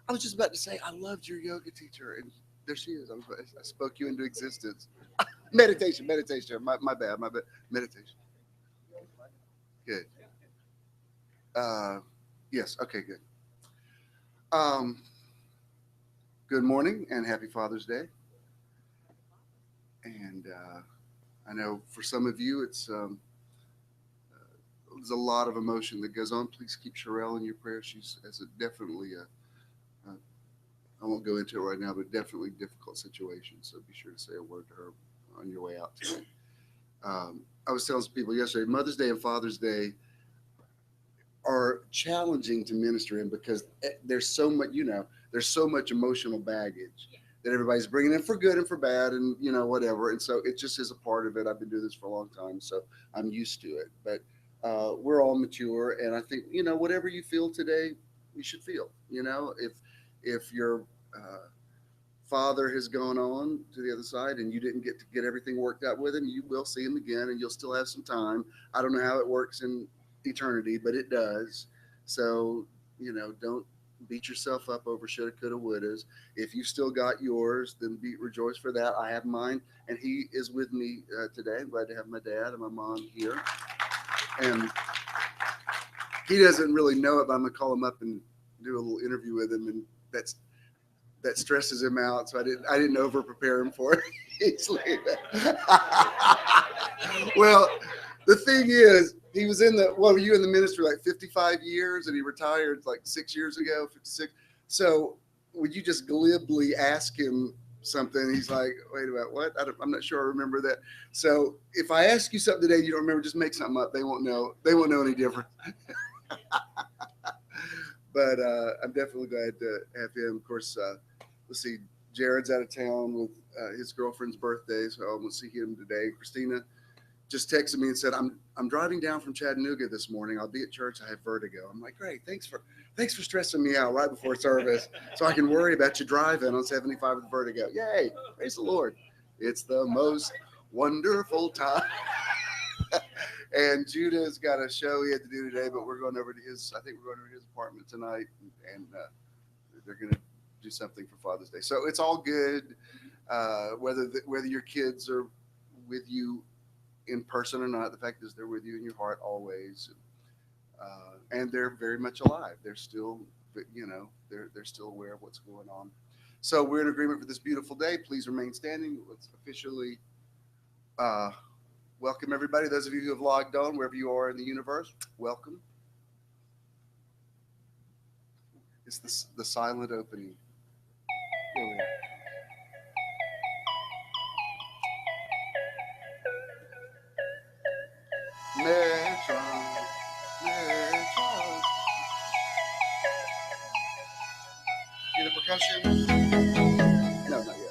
I was just about to say, I loved your yoga teacher. And there she is. I spoke you into existence. Meditation. My bad. Meditation. Good. Uh, yes. Okay, good. Um, Good morning and happy Father's Day. And I know for some of you, there's a lot of emotion that goes on. Please keep Sherelle in your prayers. She's has a definitely a I won't go into it right now, but definitely difficult situation. So be sure to say a word to her on your way out today. I was telling some people yesterday, Mother's Day and Father's Day are challenging to minister in because there's so much, there's so much emotional baggage that everybody's bringing in for good and for bad and, whatever. And so it just is a part of it. I've been doing this for a long time, so I'm used to it. But we're all mature. And I think, whatever you feel today, you should feel, if your father has gone on to the other side and you didn't get to get everything worked out with him, you will see him again and you'll still have some time. I don't know how it works in eternity, but it does. So, don't beat yourself up over shoulda, coulda, wouldas. If you've still got yours, then rejoice for that. I have mine, and he is with me today. I'm glad to have my dad and my mom here. And he doesn't really know it, but I'm gonna call him up and do a little interview with him, and that stresses him out. So I didn't over prepare him for it easily. Well, the thing is, he was were you in the ministry like 55 years and he retired like 6 years ago, 56. So would you just glibly ask him something? He's like, wait a minute, what? I'm not sure I remember that. So if I ask you something today, you don't remember, just make something up. They won't know. They won't know any different. But I'm definitely glad to have him. Of course, let's see, Jared's out of town with his girlfriend's birthday, so I won't see him today. Christina just texted me and said, I'm driving down from Chattanooga this morning. I'll be at church. I have vertigo. I'm like, great, thanks for stressing me out right before service so I can worry about you driving on 75 with vertigo. Yay, praise the Lord. It's the most wonderful time. And Judah's got a show he had to do today, but we're going over to I think we're going over to his apartment tonight, and they're going to do something for Father's Day. So it's all good, whether your kids are with you in person or not. The fact is they're with you in your heart always, and they're very much alive. They're still, they're still aware of what's going on. So we're in agreement for this beautiful day. Please remain standing. Let's officially welcome everybody. Those of you who have logged on, wherever you are in the universe, welcome. It's the silent opening. Here we are. Metron, Metron. Get a percussion? No, not yet.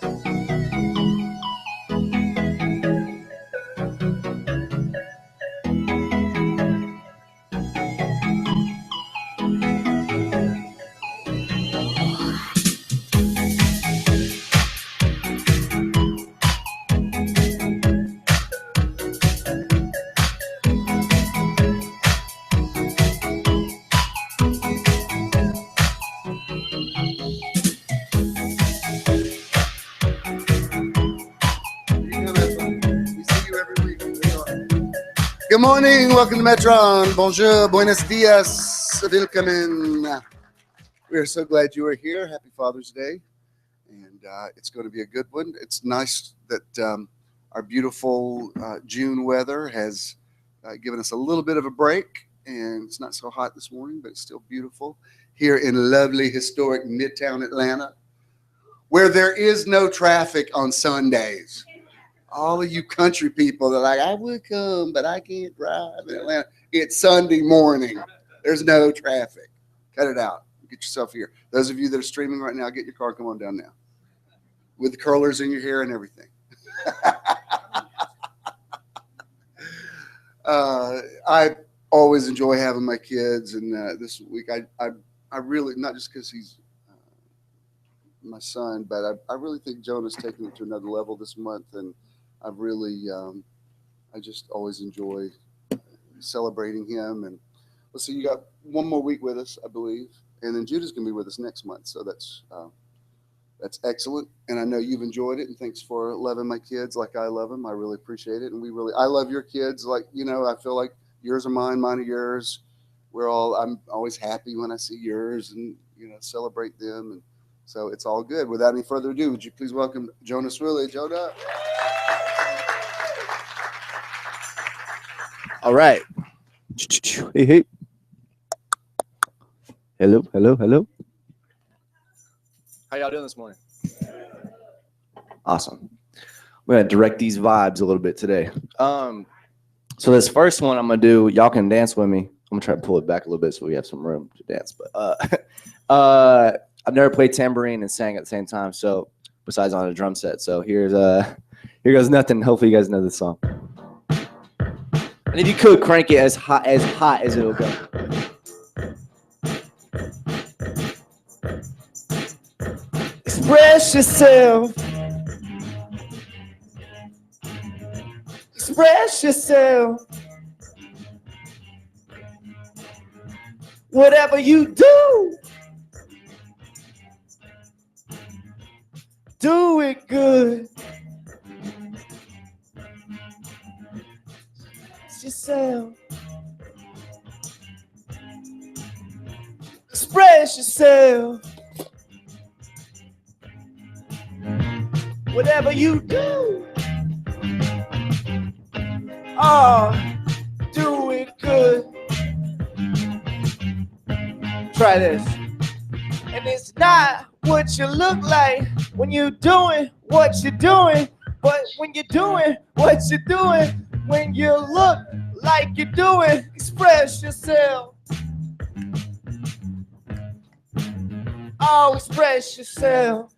Good morning. Welcome to Metron. Bonjour. Buenos dias. Willkommen. We are so glad you are here. Happy Father's Day. And it's going to be a good one. It's nice that our beautiful June weather has given us a little bit of a break. And it's not so hot this morning, but it's still beautiful here in lovely, historic Midtown Atlanta, where there is no traffic on Sundays. All of you country people that are like, I would come, but I can't drive in Atlanta. It's Sunday morning. There's no traffic. Cut it out. Get yourself here. Those of you that are streaming right now, get your car. Come on down now. With the curlers in your hair and everything. I always enjoy having my kids. And this week, I really, not just because he's my son, but I really think Jonah's taking it to another level this month. And I've really, I just always enjoy celebrating him. And let's see, you got one more week with us, I believe. and then Judah's going to be with us next month. So that's excellent. And I know you've enjoyed it. And thanks for loving my kids like I love them. I really appreciate it. And I love your kids. Like, I feel like yours are mine, mine are yours. I'm always happy when I see yours and, celebrate them. And so it's all good. Without any further ado, would you please welcome Jonah Swilley. Jonah. All right. Hey. Hello. How y'all doing this morning? Awesome. We're gonna direct these vibes a little bit today. So this first one I'm gonna do, y'all can dance with me. I'm gonna try to pull it back a little bit so we have some room to dance. But I've never played tambourine and sang at the same time, so besides on a drum set. So here goes nothing. Hopefully you guys know this song. And if you could crank it as hot as it'll go. Express yourself. Express yourself. Whatever you do, do it good. Express yourself. Express yourself. Whatever you do, do it good. Try this. And it's not what you look like when you're doing what you're doing, but when you're doing what you're doing, when you look like you're doing, express yourself. Express yourself.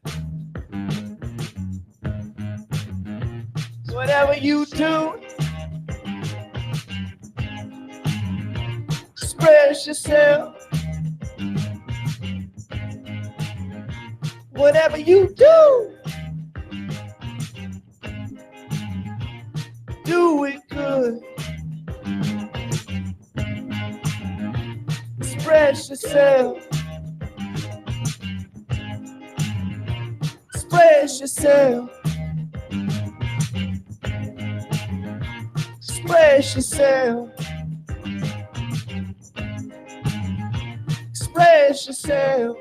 Whatever you do, express yourself. Whatever you do, do it good. Express yourself. Express yourself. Express yourself. Express yourself.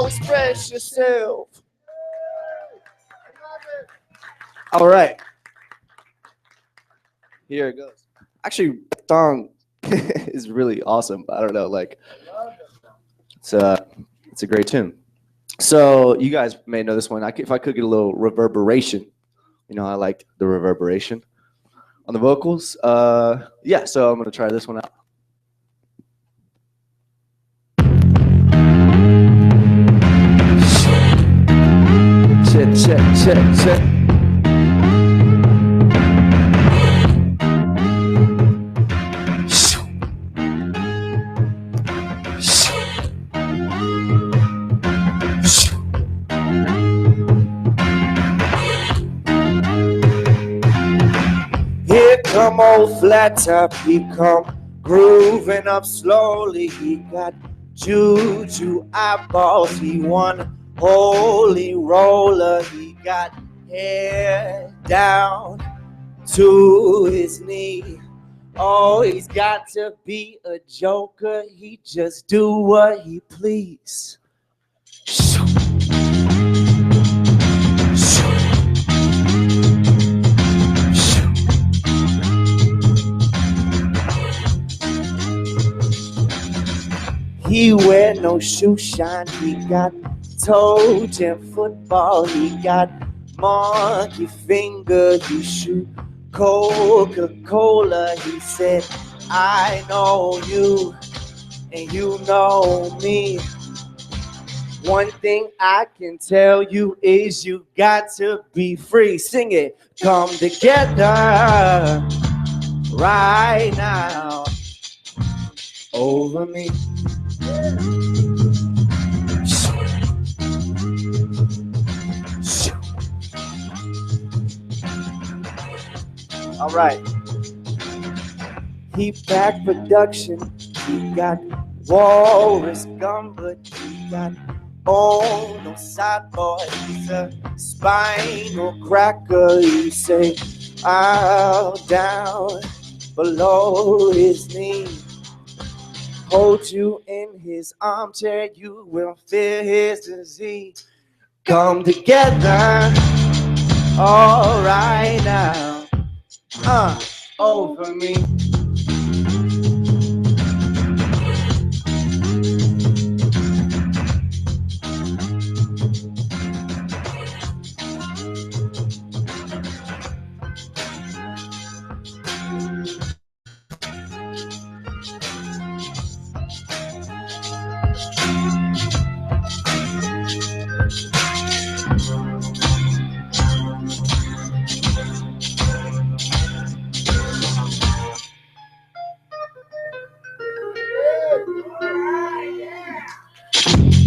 Express yourself. All right. Here it goes. Actually, song is really awesome. I don't know, it's a great tune. So you guys may know this one. If I could get a little reverberation, I like the reverberation on the vocals. Yeah, so I'm gonna try this one out. Check. Here come old flat top, he come grooving up slowly. He got juju eyeballs, he won holy roller. He got hair down to his knee. He's got to be a joker. He just do what he please. He wear no shoe shine. He got toes in football. He got monkey finger. He shoot Coca-Cola. He said, I know you and you know me. One thing I can tell you is you got to be free. Sing it. Come together right now over me. All right. He back production. He got walrus gum, but he got no sideboard. He's a spinal cracker. You say, I'll down below his knee. Hold you in his armchair, you will fear his disease. Come together, all right now, over me.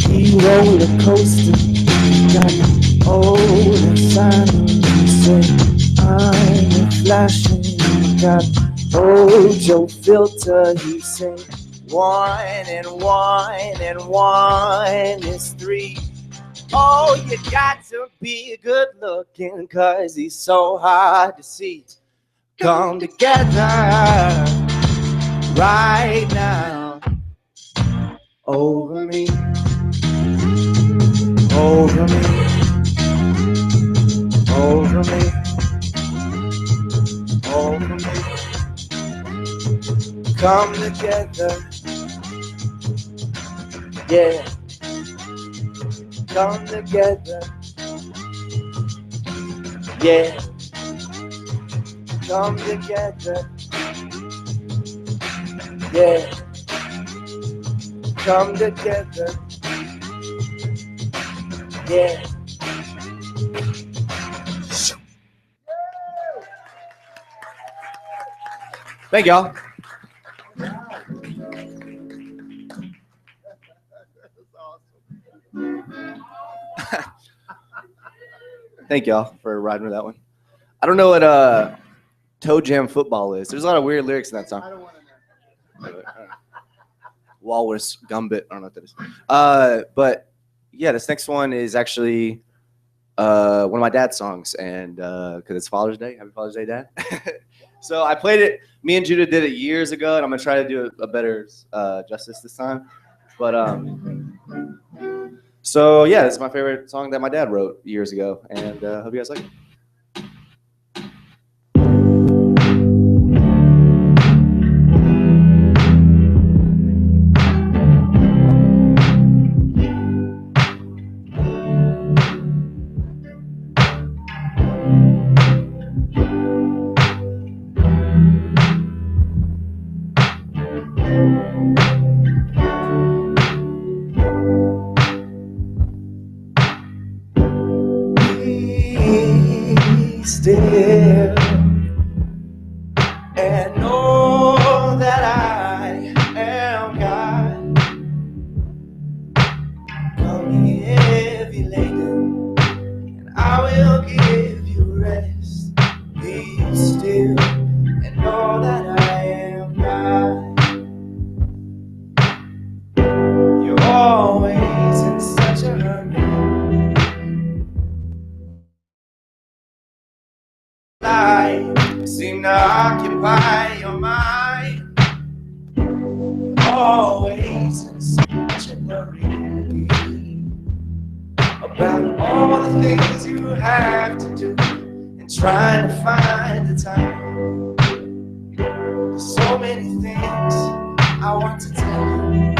He roller coaster, got old and silent. He said, I'm a flashing. Got old Joe filter. He said, 1 and 1 and 1 is 3. Oh, you got to be good looking, 'cause he's so hard to see. Come together right now, over me. Over me, over me, over me. Come together, yeah. Come together, yeah. Come together, yeah. Come together. Yeah. Thank y'all. Thank y'all for riding with that one. I don't know what Toe Jam football is. There's a lot of weird lyrics in that song. I don't want to know. Walrus Gumbit. I don't know what that is. But yeah, this next one is actually one of my dad's songs, and because it's Father's Day. Happy Father's Day, Dad. So I played it. Me and Judah did it years ago, and I'm gonna try to do a better justice this time. But so yeah, this is my favorite song that my dad wrote years ago, and hope you guys like it. Still and know that I am God. Come heavy laden, and I will give you rest. Be still and know that I am God. You're always in such a hurry. Seem to occupy your mind, always in such a hurry about all the things you have to do and trying to find the time. There's so many things I want to tell you,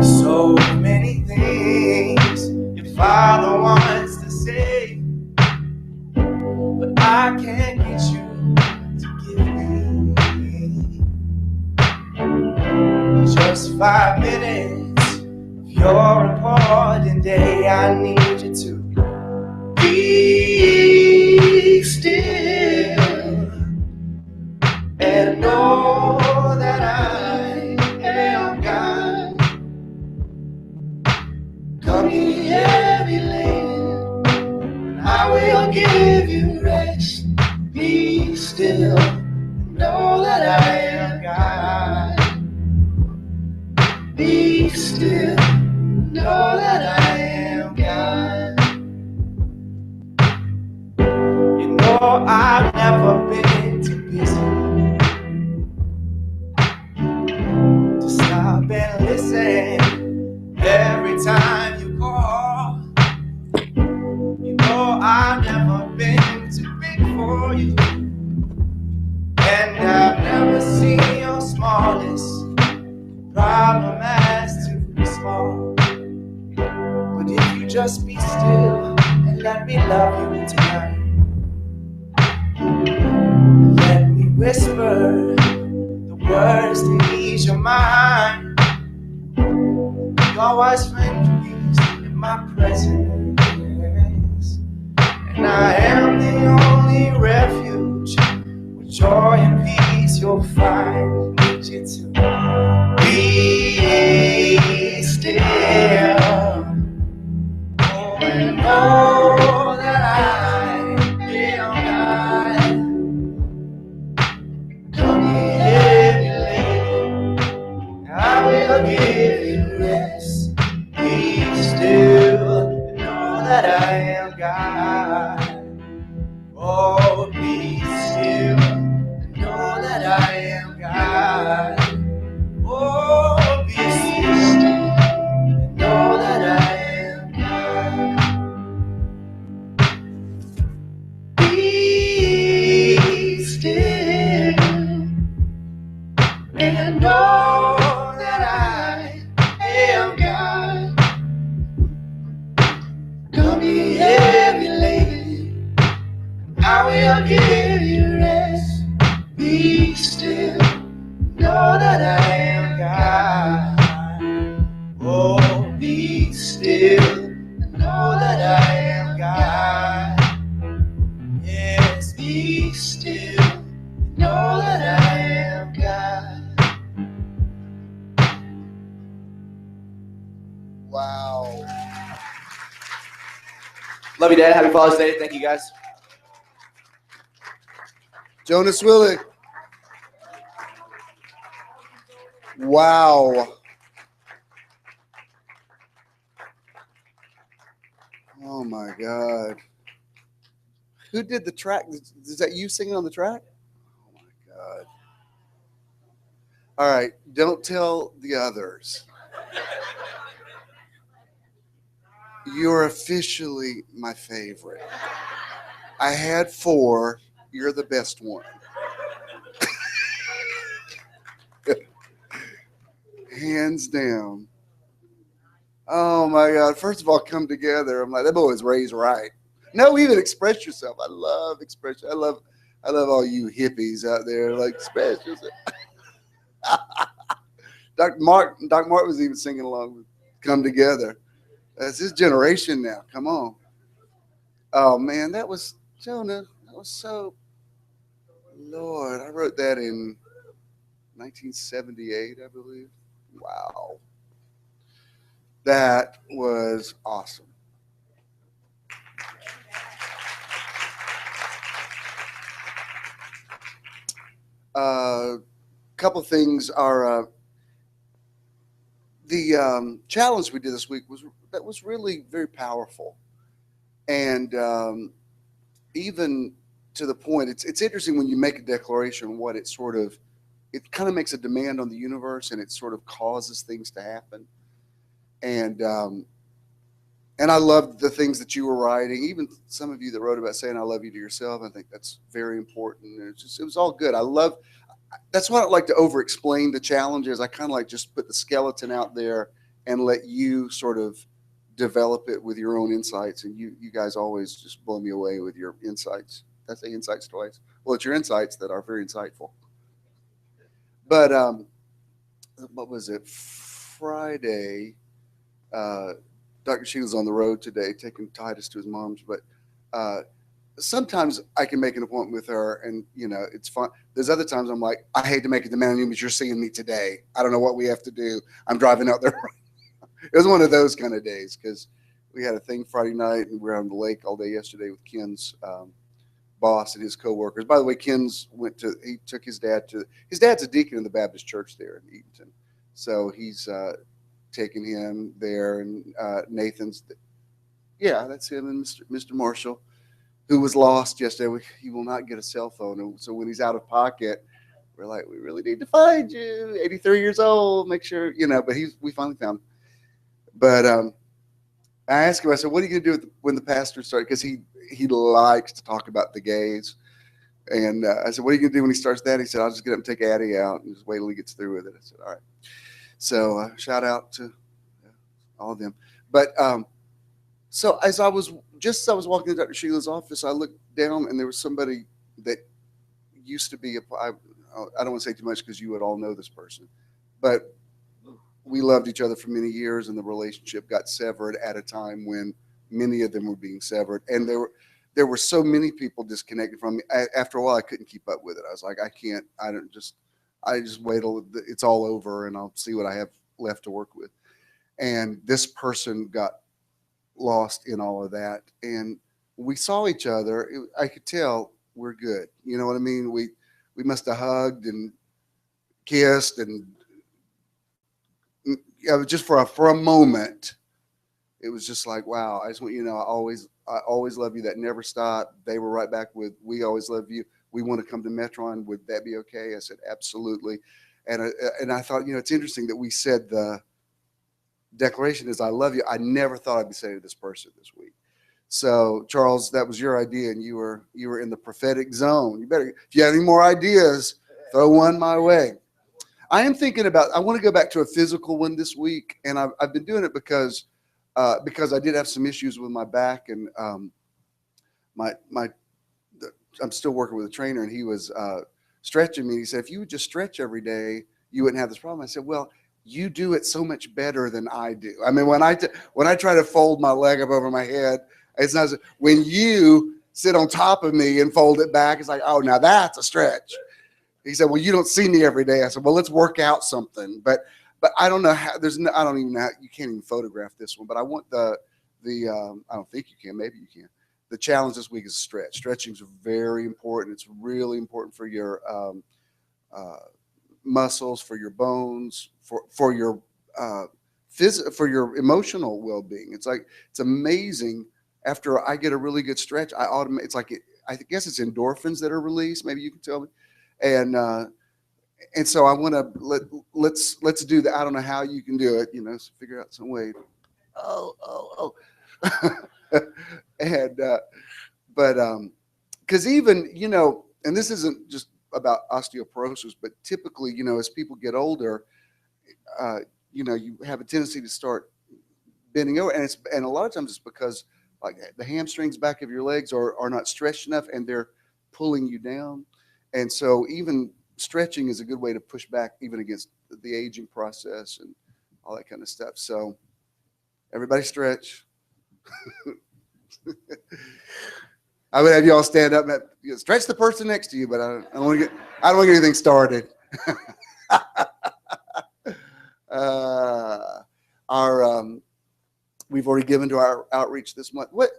so many things your father wants to say. But I can't get you to give me just 5 minutes of your important day. I need you to be still and know that I am God. Come ye heavy laden, I will give you rest. Be still, just be still and let me love you tonight. Let me whisper the words to ease your mind. You always find peace in my presence, and I am the only refuge. With joy and peace you'll find. Need you to be still. Oh, and know that I am God. Come here, I will give you rest. Be still and know that I am God. Oh, be still and know that I am God. Oh, be still and know that I am God. Be still and know that I am God. Don't be heavy laden, I will give you rest. Be still, know that I am God. Oh, be still, know that I am God. Yes, be still, know that I am God. Wow. Love you, Dad. Happy Father's Day. Thank you, guys. Jonas Swilley. Wow. Oh my God. Who did the track? Is that you singing on the track? Oh my God. All right. Don't tell the others. You're officially my favorite. I had 4. You're the best one. Hands down. Oh my God. First of all, come together. I'm like, that boy was raised right. No, even express yourself. I love expression. I love all you hippies out there. Like, express yourself. Dr. Mark was even singing along with Come Together. That's his generation now. Come on. Oh man, that was Jonah. That was so Lord. I wrote that in 1978, I believe. Wow. That was awesome. Couple things are the challenge we did this week was really very powerful, and even to the point, it's interesting when you make a declaration what it kind of makes a demand on the universe, and it sort of causes things to happen, and I loved the things that you were writing, even some of you that wrote about saying I love you to yourself. I think that's very important, and it was all good. That's why I don't like to over explain the challenges. I kind of like just put the skeleton out there and let you sort of develop it with your own insights. And you guys always just blow me away with your insights. Did I say insights twice? Well, it's your insights that are very insightful. But what was it? Friday, Dr. Sheila's on the road today taking Titus to his mom's, but sometimes I can make an appointment with her and, it's fun. There's other times I'm like, I hate to make a demand on you, but you're seeing me today. I don't know what we have to do. I'm driving out there. It was one of those kind of days because we had a thing Friday night and we were on the lake all day yesterday with Ken's boss and his coworkers. By the way, Ken's he took his dad's a deacon in the Baptist church there in Eatonton. So he's taking him there, and Nathan's, that's him, and Mr. Marshall, who was lost yesterday. He will not get a cell phone. And so when he's out of pocket, we're like, we really need to find you. 83 years old, make sure, but we finally found him. But I asked him, I said, what are you going to do when the pastor starts? Because he likes to talk about the gays. And I said, what are you going to do when he starts that? He said, I'll just get up and take Addie out and just wait till he gets through with it. I said, all right. So shout out to all of them. But So as as I was walking into Dr. Sheila's office, I looked down and there was somebody that used to be I don't want to say too much because you would all know this person, but we loved each other for many years, and the relationship got severed at a time when many of them were being severed, and there were so many people disconnected from me. After a while, I couldn't keep up with it. I was like, I can't. I just wait till it's all over, and I'll see what I have left to work with. And this person got lost in all of that, and we saw each other. I could tell we're good. You know what I mean? We must have hugged and kissed and just for a moment, it was just like, wow. I just want you to know, I always love you. That never stopped. They were right back with, we always love you. We want to come to Metron. Would that be okay? I said, absolutely. And I thought, it's interesting that we said the declaration is, I love you. I never thought I'd be saying to this person this week. So Charles, that was your idea, and you were in the prophetic zone. You better, if you have any more ideas, throw one my way. I am thinking I want to go back to a physical one this week, and I've been doing it because I did have some issues with my back, and I'm still working with a trainer, and he was stretching me. He said, if you would just stretch every day, you wouldn't have this problem. I said, well, you do it so much better than I do. I mean, when I try to fold my leg up over my head, it's not, when you sit on top of me and fold it back, it's like, oh, now that's a stretch. He said, well, you don't see me every day. I said, well, let's work out something. But I don't know how, I don't even know how, you can't even photograph this one, but I want I don't think you can, maybe you can. The challenge this week is stretch. Stretching is very important. It's really important for your muscles, for your bones, for your for your emotional well-being. It's amazing. After I get a really good stretch, it's like, I guess it's endorphins that are released. Maybe you can tell me. And so I want to let's do that. I don't know how you can do it, so figure out some way. Oh. And but because even and this isn't just about osteoporosis, but typically as people get older, you have a tendency to start bending over, and a lot of times it's because like the hamstrings back of your legs are not stretched enough, and they're pulling you down. And so even stretching is a good way to push back even against the aging process and all that kind of stuff. So everybody stretch. I would have you all stand up and stretch the person next to you, but I don't want to get anything started. We've already given to our outreach this month. What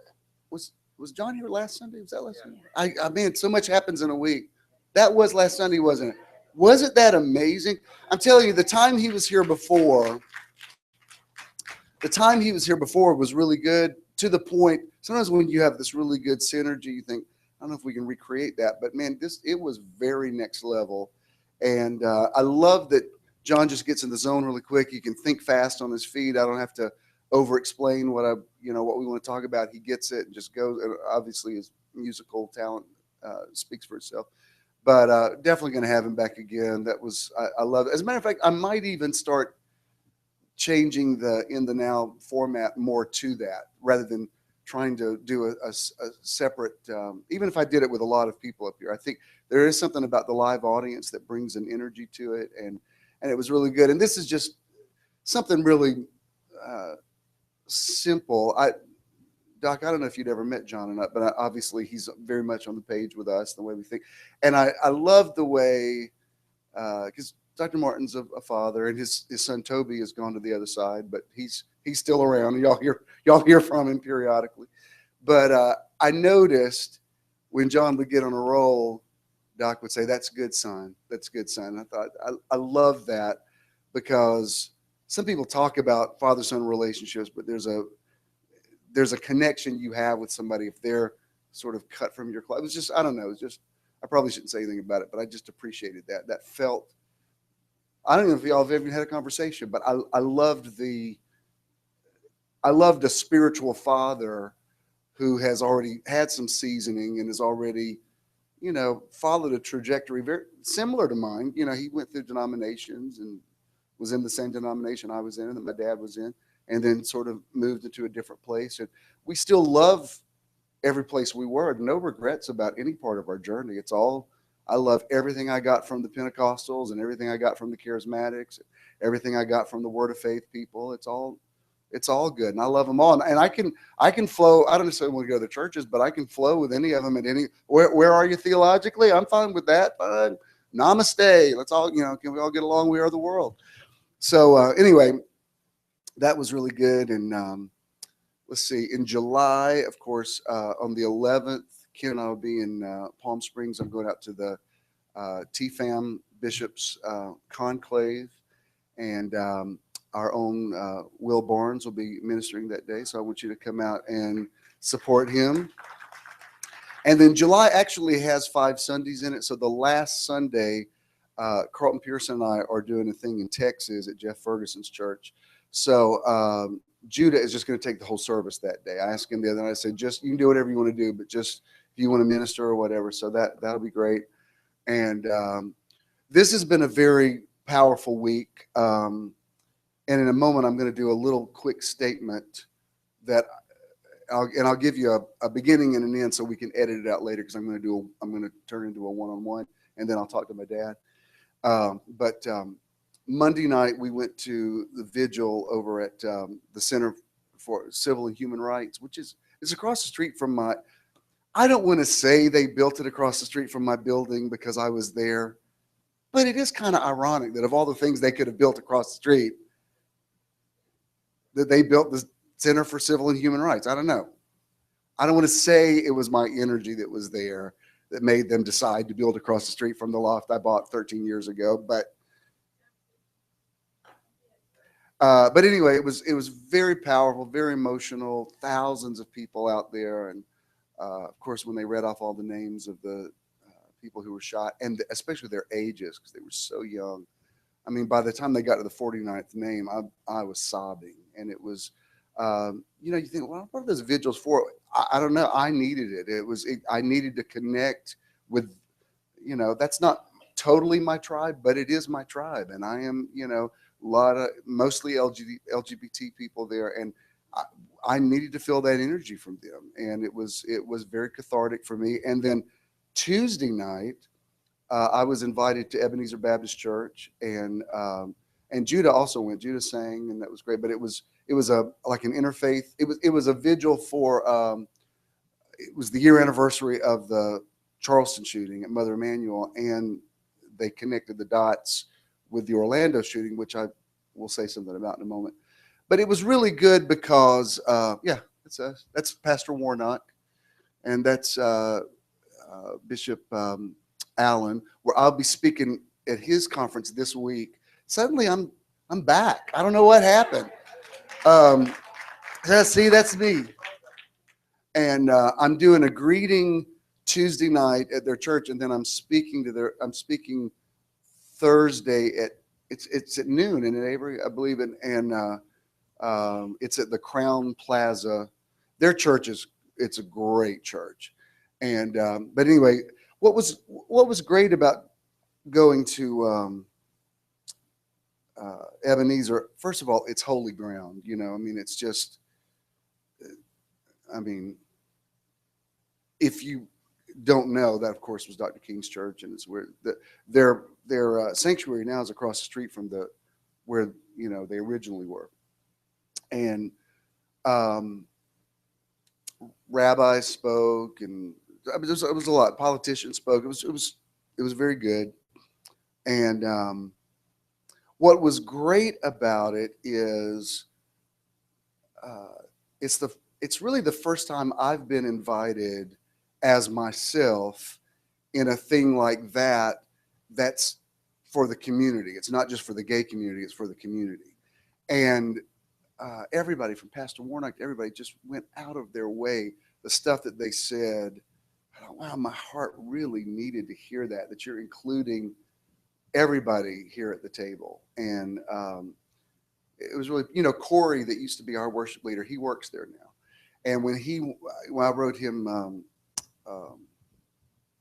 was John here last Sunday? Was that last Sunday? I mean, so much happens in a week. That was last Sunday, wasn't it? Wasn't that amazing? I'm telling you, the time he was here before was really good, to the point, sometimes when you have this really good synergy, you think, I don't know if we can recreate that, but man, it was very next level. And I love that John just gets in the zone really quick. He can think fast on his feet. I don't have to over explain what we want to talk about. He gets it and just goes. And obviously his musical talent speaks for itself. But definitely going to have him back again. I love it. As a matter of fact, I might even start changing the In the Now format more to that, rather than trying to do a separate, even if I did it with a lot of people up here. I think there is something about the live audience that brings an energy to it, and it was really good. And this is just something really simple. Doc, I don't know if you'd ever met John or not, but obviously he's very much on the page with us, the way we think. And I love the way, because Dr. Martin's a father, and his son Toby has gone to the other side, but he's still around. And y'all hear from him periodically. But I noticed when John would get on a roll, Doc would say, "That's good, son. That's good, son." I thought I love that, because some people talk about father-son relationships, but there's a connection you have with somebody if they're sort of cut from your cloth. It was just, I don't know. It was just, I probably shouldn't say anything about it, but I just appreciated that. That felt, I don't know if y'all have ever had a conversation, but I loved a spiritual father who has already had some seasoning and has already, followed a trajectory very similar to mine. He went through denominations and was in the same denomination I was in and that my dad was in. and then sort of moved into a different place. And we still love every place we were. No regrets about any part of our journey. It's all, I love everything I got from the Pentecostals and everything I got from the Charismatics, everything I got from the Word of Faith people. It's all good, and I love them all. And I can flow. I don't necessarily want to go to the churches, but I can flow with any of them at any. Where are you theologically? I'm fine with that. Fine. Namaste. Let's all, can we all get along? We are the world. So anyway, that was really good. And let's see. In July, of course, on the 11th, Ken and I will be in Palm Springs. I'm going out to the TFAM Bishops Conclave, and our own Will Barnes will be ministering that day. So I want you to come out and support him. And then July actually has 5 Sundays in it. So the last Sunday, Carlton Pearson and I are doing a thing in Texas at Jeff Ferguson's church. So Judah is just going to take the whole service that day. I asked him the other night, I said, just, you can do whatever you want to do, but just if you want to minister or whatever. So that'll be great. And this has been a very powerful week. And in a moment, I'm going to do a little quick statement that I'll give you a beginning and an end so we can edit it out later, because I'm going to turn into a one-on-one, and then I'll talk to my dad. But Monday night, we went to the vigil over at the Center for Civil and Human Rights, which is across the street from my, I don't want to say they built it across the street from my building because I was there, but it is kind of ironic that of all the things they could have built across the street, that they built the Center for Civil and Human Rights. I don't know. I don't want to say it was my energy that was there that made them decide to build across the street from the loft I bought 13 years ago. But anyway, it was very powerful, very emotional. Thousands of people out there, and of course, when they read off all the names of the people who were shot, and especially their ages, because they were so young. I mean, by the time they got to the 49th name, I was sobbing, and it was, you think, well, what are those vigils for? I don't know. I needed it. I needed to connect with, that's not totally my tribe, but it is my tribe, and I am, a lot of mostly LGBT people there, and I needed to feel that energy from them, and it was very cathartic for me. And then Tuesday night, I was invited to Ebenezer Baptist Church, and Judah also went. Judah sang, and that was great. But it was like an interfaith. It was a vigil for it was the year anniversary of the Charleston shooting at Mother Emanuel, and they connected the dots with the Orlando shooting, which I will say something about in a moment. But it was really good because that's Pastor Warnock, and that's Bishop Allen, where I'll be speaking at his conference this week. Suddenly I'm back. I don't know what happened. See, that's me. And I'm doing a greeting Tuesday night at their church, and then I'm speaking Thursday it's at noon in Avery, I believe, and it's at the Crown Plaza. Their church it's a great church. And but anyway, what was great about going to Ebenezer, first of all, it's holy ground. It's just, if you don't know, that of course was Dr. King's church, and it's where their sanctuary now is across the street from where they originally were. And rabbis spoke, and it was a lot. Politicians spoke. It was very good. And what was great about it is it's really the first time I've been invited as myself in a thing like that. That's for the community. It's not just for the gay community. It's for the community. And everybody from Pastor Warnock to everybody just went out of their way. The stuff that they said, wow, my heart really needed to hear that you're including everybody here at the table. And it was really, Corey, that used to be our worship leader, he works there now. And when I wrote him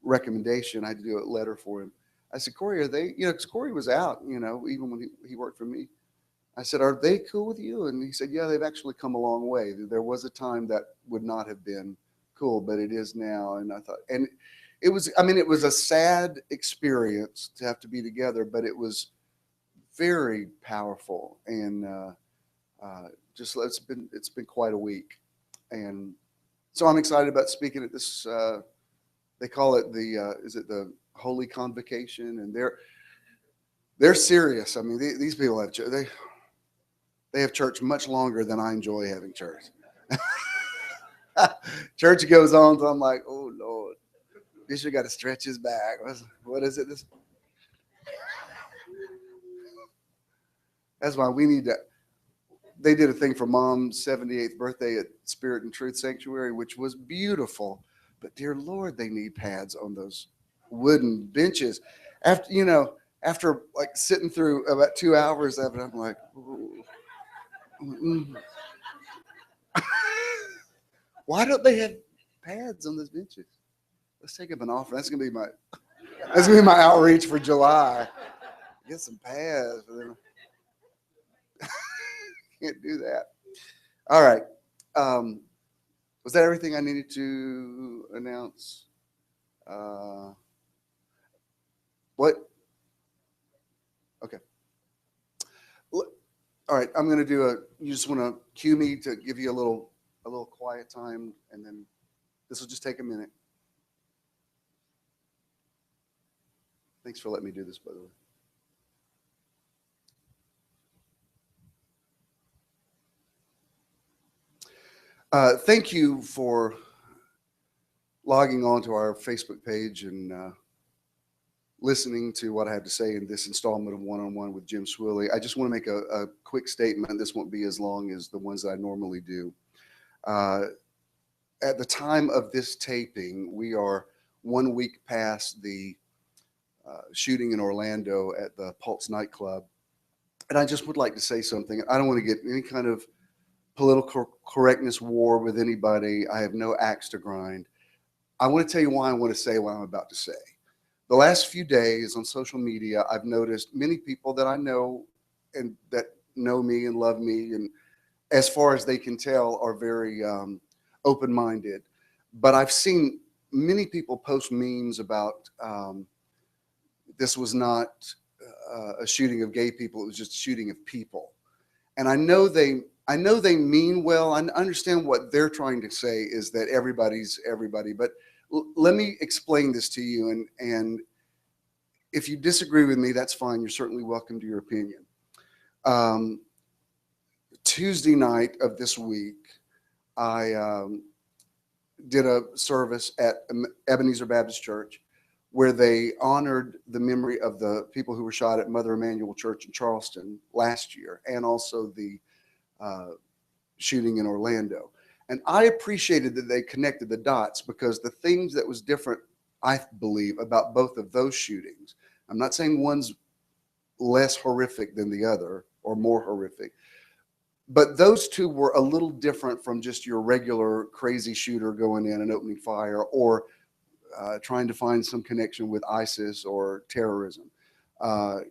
recommendation, I had to do a letter for him. I said, Corey, are they, because Corey was out, even when he worked for me. I said, are they cool with you? And he said, yeah, they've actually come a long way. There was a time that would not have been cool, but it is now. And I thought, and it was, I mean, it was a sad experience to have to be together, but it was very powerful. And just, it's been quite a week. And so I'm excited about speaking at this, they call it is it the Holy Convocation? And they're serious. I mean, these people have, they have church much longer than I enjoy having church. Church goes on, so I'm like, oh Lord, Bishop got to stretch his back. What is it? That's why we need to. They did a thing for Mom's 78th birthday at Spirit and Truth Sanctuary, which was beautiful. But dear Lord, they need pads on those wooden benches. After like sitting through about 2 hours of it, I'm like, ooh. Why don't they have pads on those benches? Let's take up an offer. That's gonna be my outreach for July. Get some pads. Can't do that. All right. Was that everything I needed to announce? What? Okay. All right. I'm gonna do you just want to cue me to give you a little quiet time, and then this will just take a minute. Thanks for letting me do this, by the way. Thank you for logging on to our Facebook page and listening to what I have to say in this installment of One-on-One with Jim Swilley. I just want to make a quick statement. This won't be as long as the ones that I normally do. At the time of this taping, we are 1 week past the shooting in Orlando at the Pulse nightclub. And I just would like to say something. I don't want to get any kind of political correctness war with anybody. I have no axe to grind. I want to tell you why I want to say what I'm about to say. The last few days on social media, I've noticed many people that I know and that know me and love me, and as far as they can tell, are very open-minded. But I've seen many people post memes about this was not a shooting of gay people; it was just a shooting of people. And I know they mean well. I understand what they're trying to say is that everybody's everybody. But let me explain this to you. And if you disagree with me, that's fine. You're certainly welcome to your opinion. Tuesday night of this week, I did a service at Ebenezer Baptist Church where they honored the memory of the people who were shot at Mother Emanuel Church in Charleston last year, and also the shooting in Orlando. And I appreciated that they connected the dots, because the things that was different, I believe, about both of those shootings, I'm not saying one's less horrific than the other or more horrific, but those two were a little different from just your regular crazy shooter going in and opening fire, or trying to find some connection with ISIS or terrorism.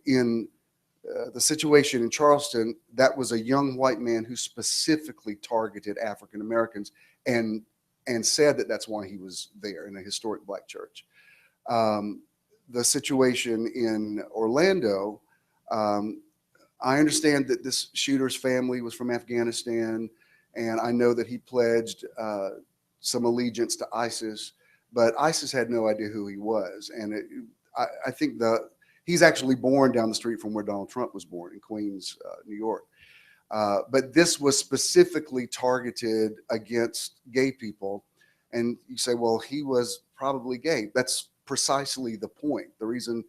In the situation in Charleston, that was a young white man who specifically targeted African Americans and said that that's why he was there in a historic black church. The situation in Orlando, I understand that this shooter's family was from Afghanistan, and I know that he pledged some allegiance to ISIS, but ISIS had no idea who he was. And I think he's actually born down the street from where Donald Trump was born, in Queens, New York. But this was specifically targeted against gay people. And you say, well, he was probably gay. That's precisely the point. The reason,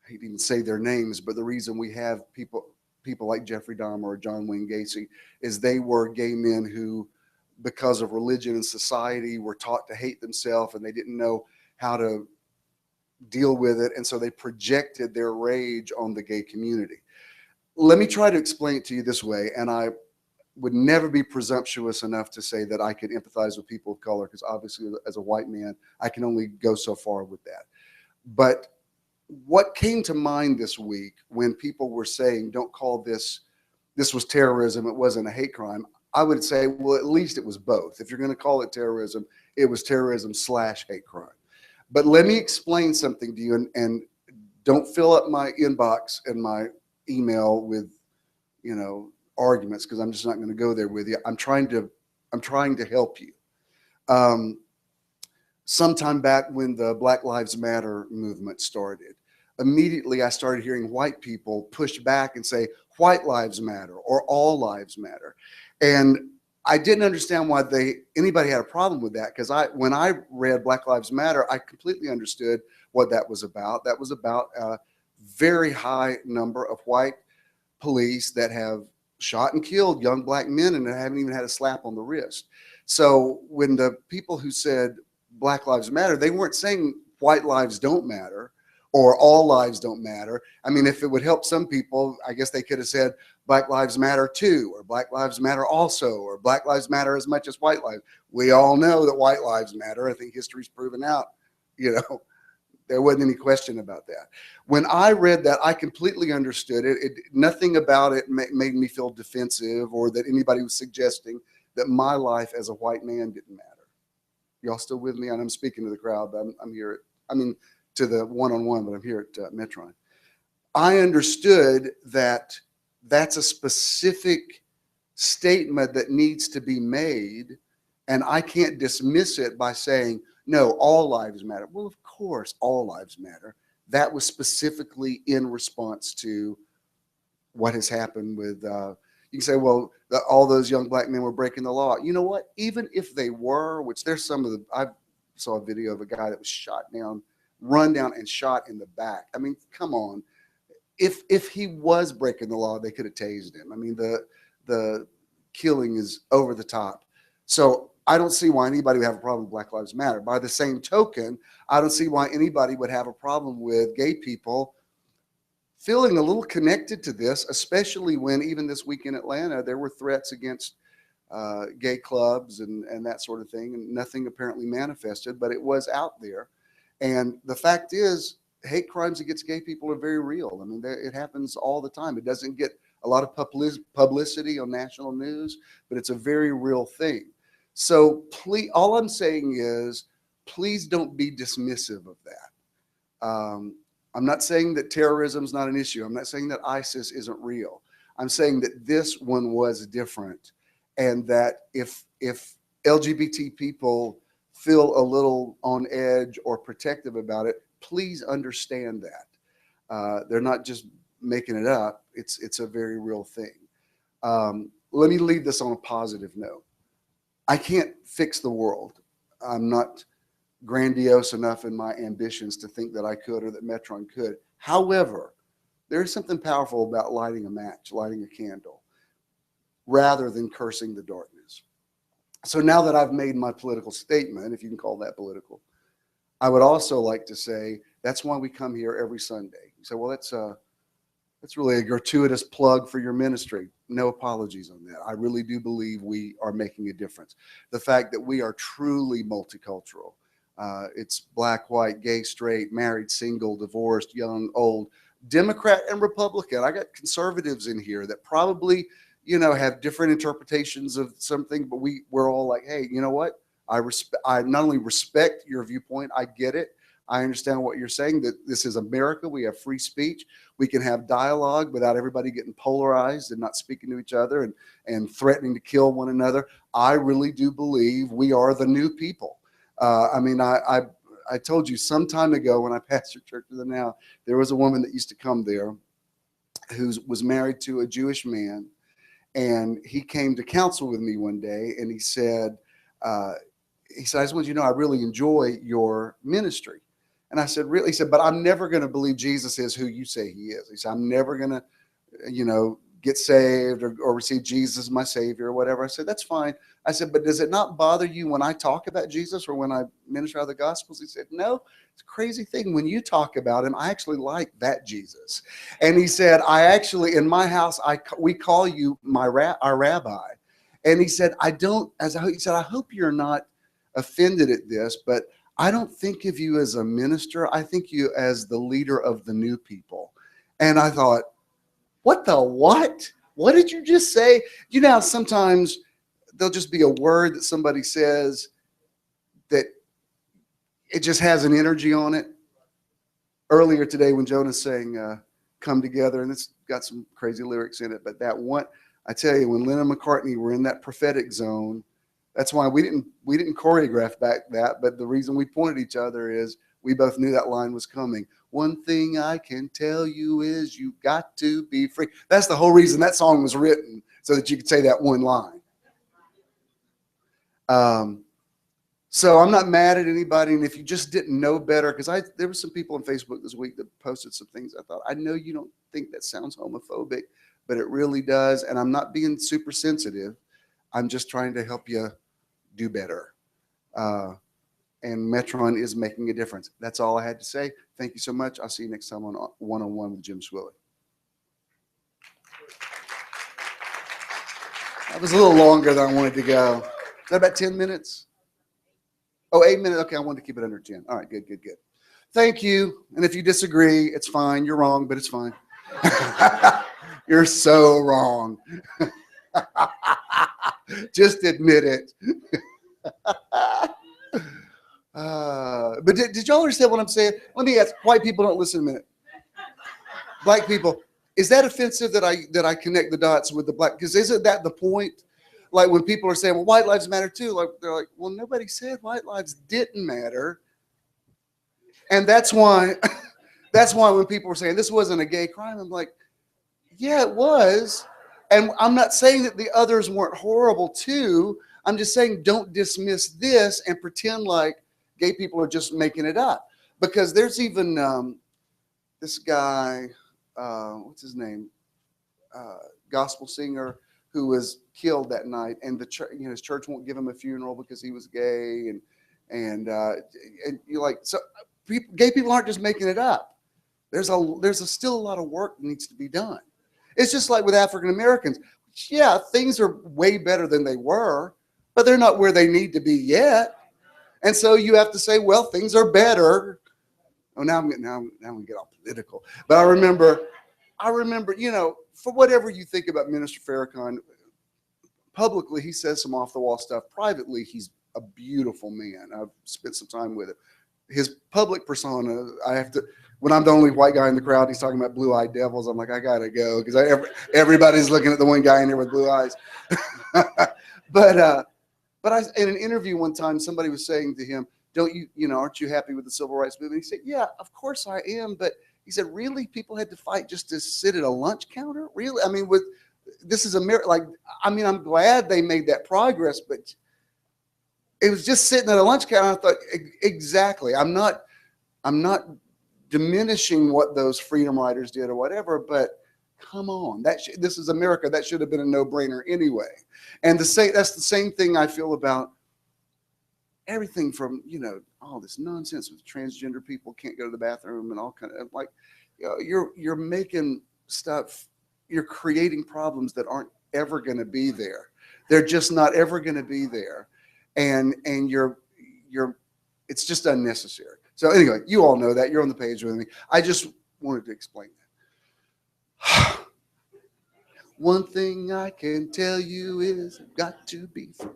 I hate to even say their names, but the reason we have people like Jeffrey Dahmer or John Wayne Gacy is they were gay men who, because of religion and society, were taught to hate themselves, and they didn't know how to deal with it. And so they projected their rage on the gay community. Let me try to explain it to you this way. And I would never be presumptuous enough to say that I could empathize with people of color, because obviously as a white man, I can only go so far with that. But what came to mind this week when people were saying, don't call this this was terrorism, it wasn't a hate crime, I would say, well, at least it was both. If you're going to call it terrorism, it was terrorism / hate crime. But let me explain something to you, and don't fill up my inbox and my email with, arguments, because I'm just not going to go there with you. I'm trying to help you. Sometime back when the Black Lives Matter movement started, immediately I started hearing white people push back and say, white lives matter or all lives matter. And I didn't understand why anybody had a problem with that, because when I read Black Lives Matter, I completely understood what that was about. That was about a very high number of white police that have shot and killed young black men and haven't even had a slap on the wrist. So when the people who said Black Lives Matter, they weren't saying white lives don't matter or all lives don't matter. I mean, if it would help some people, I guess they could have said Black Lives Matter too, or Black Lives Matter also, or Black Lives Matter as much as white lives. We all know that white lives matter. I think history's proven out, there wasn't any question about that. When I read that, I completely understood it. Nothing about it made me feel defensive or that anybody was suggesting that my life as a white man didn't matter. Y'all still with me? And I'm speaking to the crowd, but I'm here to the one-on-one, but I'm here at Metron. I understood that that's a specific statement that needs to be made, and I can't dismiss it by saying, no, all lives matter. Well, of course, all lives matter. That was specifically in response to what has happened with, you can say, well, all those young black men were breaking the law. You know what? Even if they were, which there's I saw a video of a guy that was run down and shot in the back. I mean, come on. If he was breaking the law, they could have tased him. I mean, the killing is over the top. So I don't see why anybody would have a problem with Black Lives Matter. By the same token, I don't see why anybody would have a problem with gay people feeling a little connected to this, especially when even this week in Atlanta, there were threats against gay clubs and that sort of thing, and nothing apparently manifested, but it was out there. And the fact is, hate crimes against gay people are very real. I mean, it happens all the time. It doesn't get a lot of publicity on national news, but it's a very real thing. So please, all I'm saying is, please don't be dismissive of that. I'm not saying that terrorism is not an issue. I'm not saying that ISIS isn't real. I'm saying that this one was different, and that if LGBT people feel a little on edge or protective about it, please understand that. They're not just making it up. It's a very real thing. Let me leave this on a positive note. I can't fix the world. I'm not grandiose enough in my ambitions to think that I could or that Metron could. However, there's something powerful about lighting a match, lighting a candle, rather than cursing the darkness. So now that I've made my political statement, if you can call that political, I would also like to say that's why we come here every Sunday. You say, well, that's really a gratuitous plug for your ministry. No apologies on that. I really do believe we are making a difference. The fact that we are truly multicultural. It's black, white, gay, straight, married, single, divorced, young, old, Democrat and Republican. I got conservatives in here that probably, have different interpretations of something, but we're all like, hey, you know what? I not only respect your viewpoint, I get it. I understand what you're saying, that this is America. We have free speech. We can have dialogue without everybody getting polarized and not speaking to each other and threatening to kill one another. I really do believe we are the new people. I told you some time ago when I pastored Church of the Now, there was a woman that used to come there who was married to a Jewish man. And he came to counsel with me one day, and he said, I just want you to know, I really enjoy your ministry. And I said, really? He said, but I'm never going to believe Jesus is who you say he is. He said, I'm never going to, get saved or receive Jesus as my savior or whatever. I said, that's fine. I said, but does it not bother you when I talk about Jesus or when I minister out of the Gospels? He said, no, it's a crazy thing. When you talk about him, I actually like that Jesus. And he said, I actually, in my house, we call you our rabbi. And he said, I hope you're not offended at this, but I don't think of you as a minister. I think you as the leader of the new people. And I thought, what the what? what did you just say? You know how sometimes there'll just be a word that somebody says that it just has an energy on it. Earlier today when Jonah sang Come Together, and it's got some crazy lyrics in it, but that one, I tell you, when Lennon and McCartney were in that prophetic zone, that's why we didn't choreograph back that, but the reason we pointed at each other is we both knew that line was coming. One thing I can tell you is you got to be free. That's the whole reason that song was written, so that you could say that one line. So I'm not mad at anybody, and if you just didn't know better, because there were some people on Facebook this week that posted some things. I thought, I know you don't think that sounds homophobic, but it really does, and I'm not being super sensitive. I'm just trying to help you do better. And Metron is making a difference. That's all I had to say. Thank you so much. I'll see you next time on One-on-One with Jim Swilley. That was a little longer than I wanted to go. Is that about 10 minutes? Oh, 8 minutes. Okay, I wanted to keep it under 10. All right, good. Thank you. And if you disagree, it's fine. You're wrong, but it's fine. You're so wrong. Just admit it. But did y'all understand what I'm saying? Let me ask. White people don't listen a minute. Black people, is that offensive that I connect the dots with the black? Because isn't that the point? Like when people are saying, well, white lives matter too. Like they're like, well, nobody said white lives didn't matter. And that's why when people were saying this wasn't a gay crime, I'm like, yeah, it was. And I'm not saying that the others weren't horrible too. I'm just saying don't dismiss this and pretend like gay people are just making it up. Because there's even this guy, what's his name? Gospel singer who was killed that night, and the church, his church won't give him a funeral because he was gay, and you're like, so gay people aren't just making it up. There's still a lot of work that needs to be done. It's just like with African Americans. Yeah, things are way better than they were, but they're not where they need to be yet. And so you have to say, well, things are better. Oh, now I'm going to get all political. But I remember, for whatever you think about Minister Farrakhan, publicly he says some off the wall stuff. Privately, he's a beautiful man. I've spent some time with him. His public persona, when I'm the only white guy in the crowd, he's talking about blue-eyed devils. I'm like, I gotta go because everybody's looking at the one guy in there with blue eyes. But in an interview one time, somebody was saying to him, aren't you happy with the civil rights movement? He said, yeah, of course I am. But he said, really, people had to fight just to sit at a lunch counter? Really? I mean, this is America. I'm glad they made that progress, but it was just sitting at a lunch counter. I thought, exactly. I'm not diminishing what those freedom riders did or whatever, but come on, this is America. That should have been a no-brainer anyway. And that's the same thing I feel about everything from, all this nonsense with transgender people can't go to the bathroom and all kind of you're making stuff, you're creating problems that aren't ever going to be there. They're just not ever going to be there. And it's just unnecessary. So anyway, you all know that. You're on the page with me. I just wanted to explain that. One thing I can tell you is I've got to be free.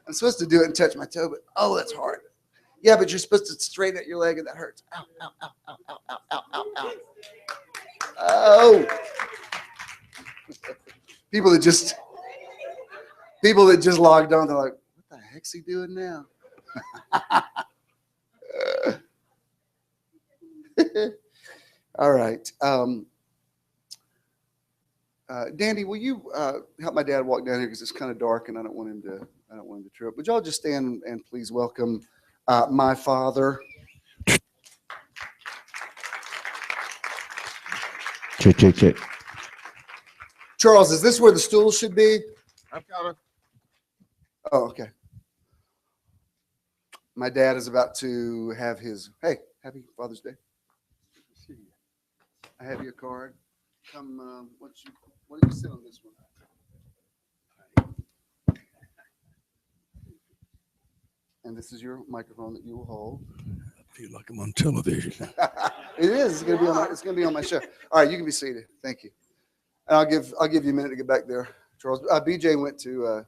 I'm supposed to do it and touch my toe, but oh, that's hard. Yeah, but you're supposed to straighten out your leg and that hurts. Ow, ow, ow, ow, ow, ow, ow, ow, ow. Oh. People that just logged on, they're like, what the heck's he doing now? All right. Dandy, will you help my dad walk down here because it's kind of dark and I don't want him to trip. Would y'all just stand and please welcome my father? Check. Charles, is this where the stool should be? I'm coming. Oh, okay. My dad is about to have hey, happy Father's Day. I have your card. Come, what do you say on this one? And this is your microphone that you will hold. feel like I'm on television. It is. It's gonna be on. It's gonna be on my show. All right, you can be seated. Thank you. And I'll give you a minute to get back there, Charles. BJ went to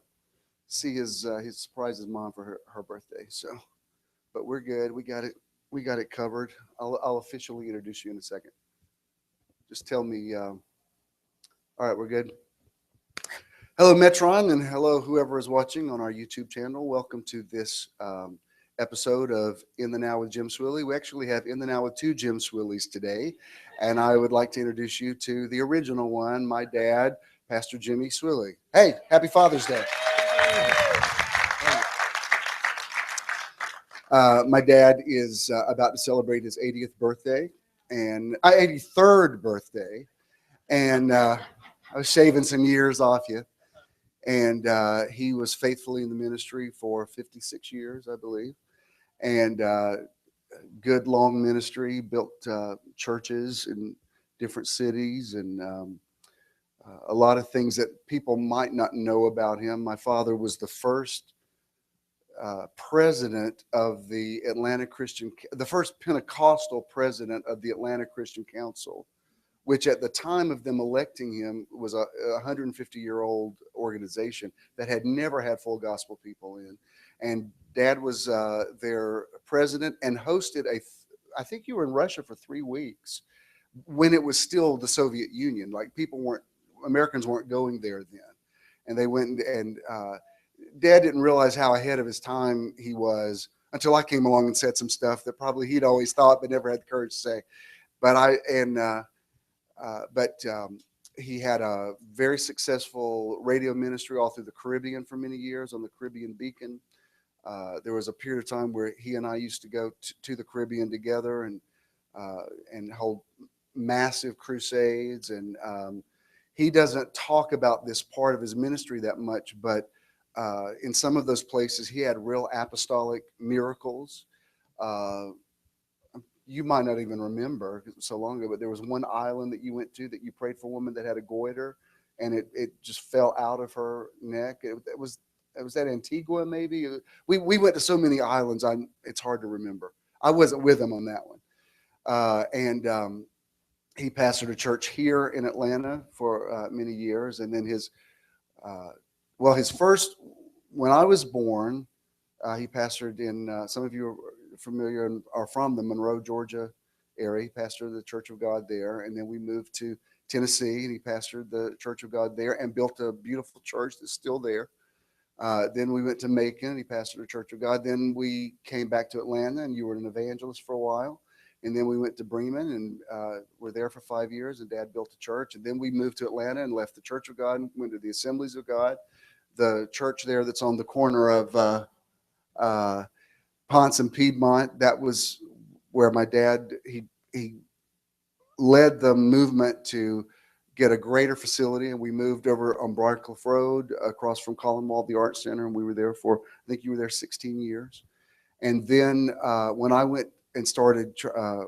see his surprise his mom for her birthday. So, but we're good. We got it. We got it covered. I'll officially introduce you in a second. Just tell me. All right, we're good. Hello, Metron, and hello, whoever is watching on our YouTube channel. Welcome to this episode of In the Now with Jim Swilley. We actually have In the Now with two Jim Swilleys today, and I would like to introduce you to the original one, my dad, Pastor Jimmy Swilley. Hey, happy Father's Day. My dad is about to celebrate his 80th birthday and 83rd birthday, and I was shaving some years off you. And he was faithfully in the ministry for 56 years, I believe, and good long ministry, built churches in different cities, and a lot of things that people might not know about him. My father was the first president of the the first Pentecostal president of the Atlanta Christian Council, which at the time of them electing him was a 150-year-old organization that had never had full gospel people in. And Dad was their president and hosted I think you were in Russia for 3 weeks when it was still the Soviet Union. Like Americans weren't going there then. And they went and Dad didn't realize how ahead of his time he was until I came along and said some stuff that probably he'd always thought but never had the courage to say. But he had a very successful radio ministry all through the Caribbean for many years on the Caribbean Beacon. There was a period of time where he and I used to go to the Caribbean together and hold massive crusades. And he doesn't talk about this part of his ministry that much, but in some of those places, he had real apostolic miracles. You might not even remember because it was so long ago, but there was one island that you went to that you prayed for a woman that had a goiter, and it just fell out of her neck. It was that Antigua, maybe. We went to so many islands, it's hard to remember. I wasn't with him on that one. He pastored a church here in Atlanta for many years, and then when I was born, he pastored in some of you are familiar and are from the Monroe, Georgia area. He pastored the Church of God there, and then we moved to Tennessee, and he pastored the Church of God there and built a beautiful church that's still there. Then we went to Macon, and he pastored the Church of God. Then we came back to Atlanta, and you were an evangelist for a while. And then we went to Bremen, and were there for 5 years, and Dad built a church. And then we moved to Atlanta and left the Church of God and went to the Assemblies of God, the church there that's on the corner of Ponce and Piedmont. That was where my dad, he led the movement to get a greater facility, and we moved over on Briarcliff Road across from Colin Wall, the Art Center, and we were there for, I think you were there 16 years. And then when I went and started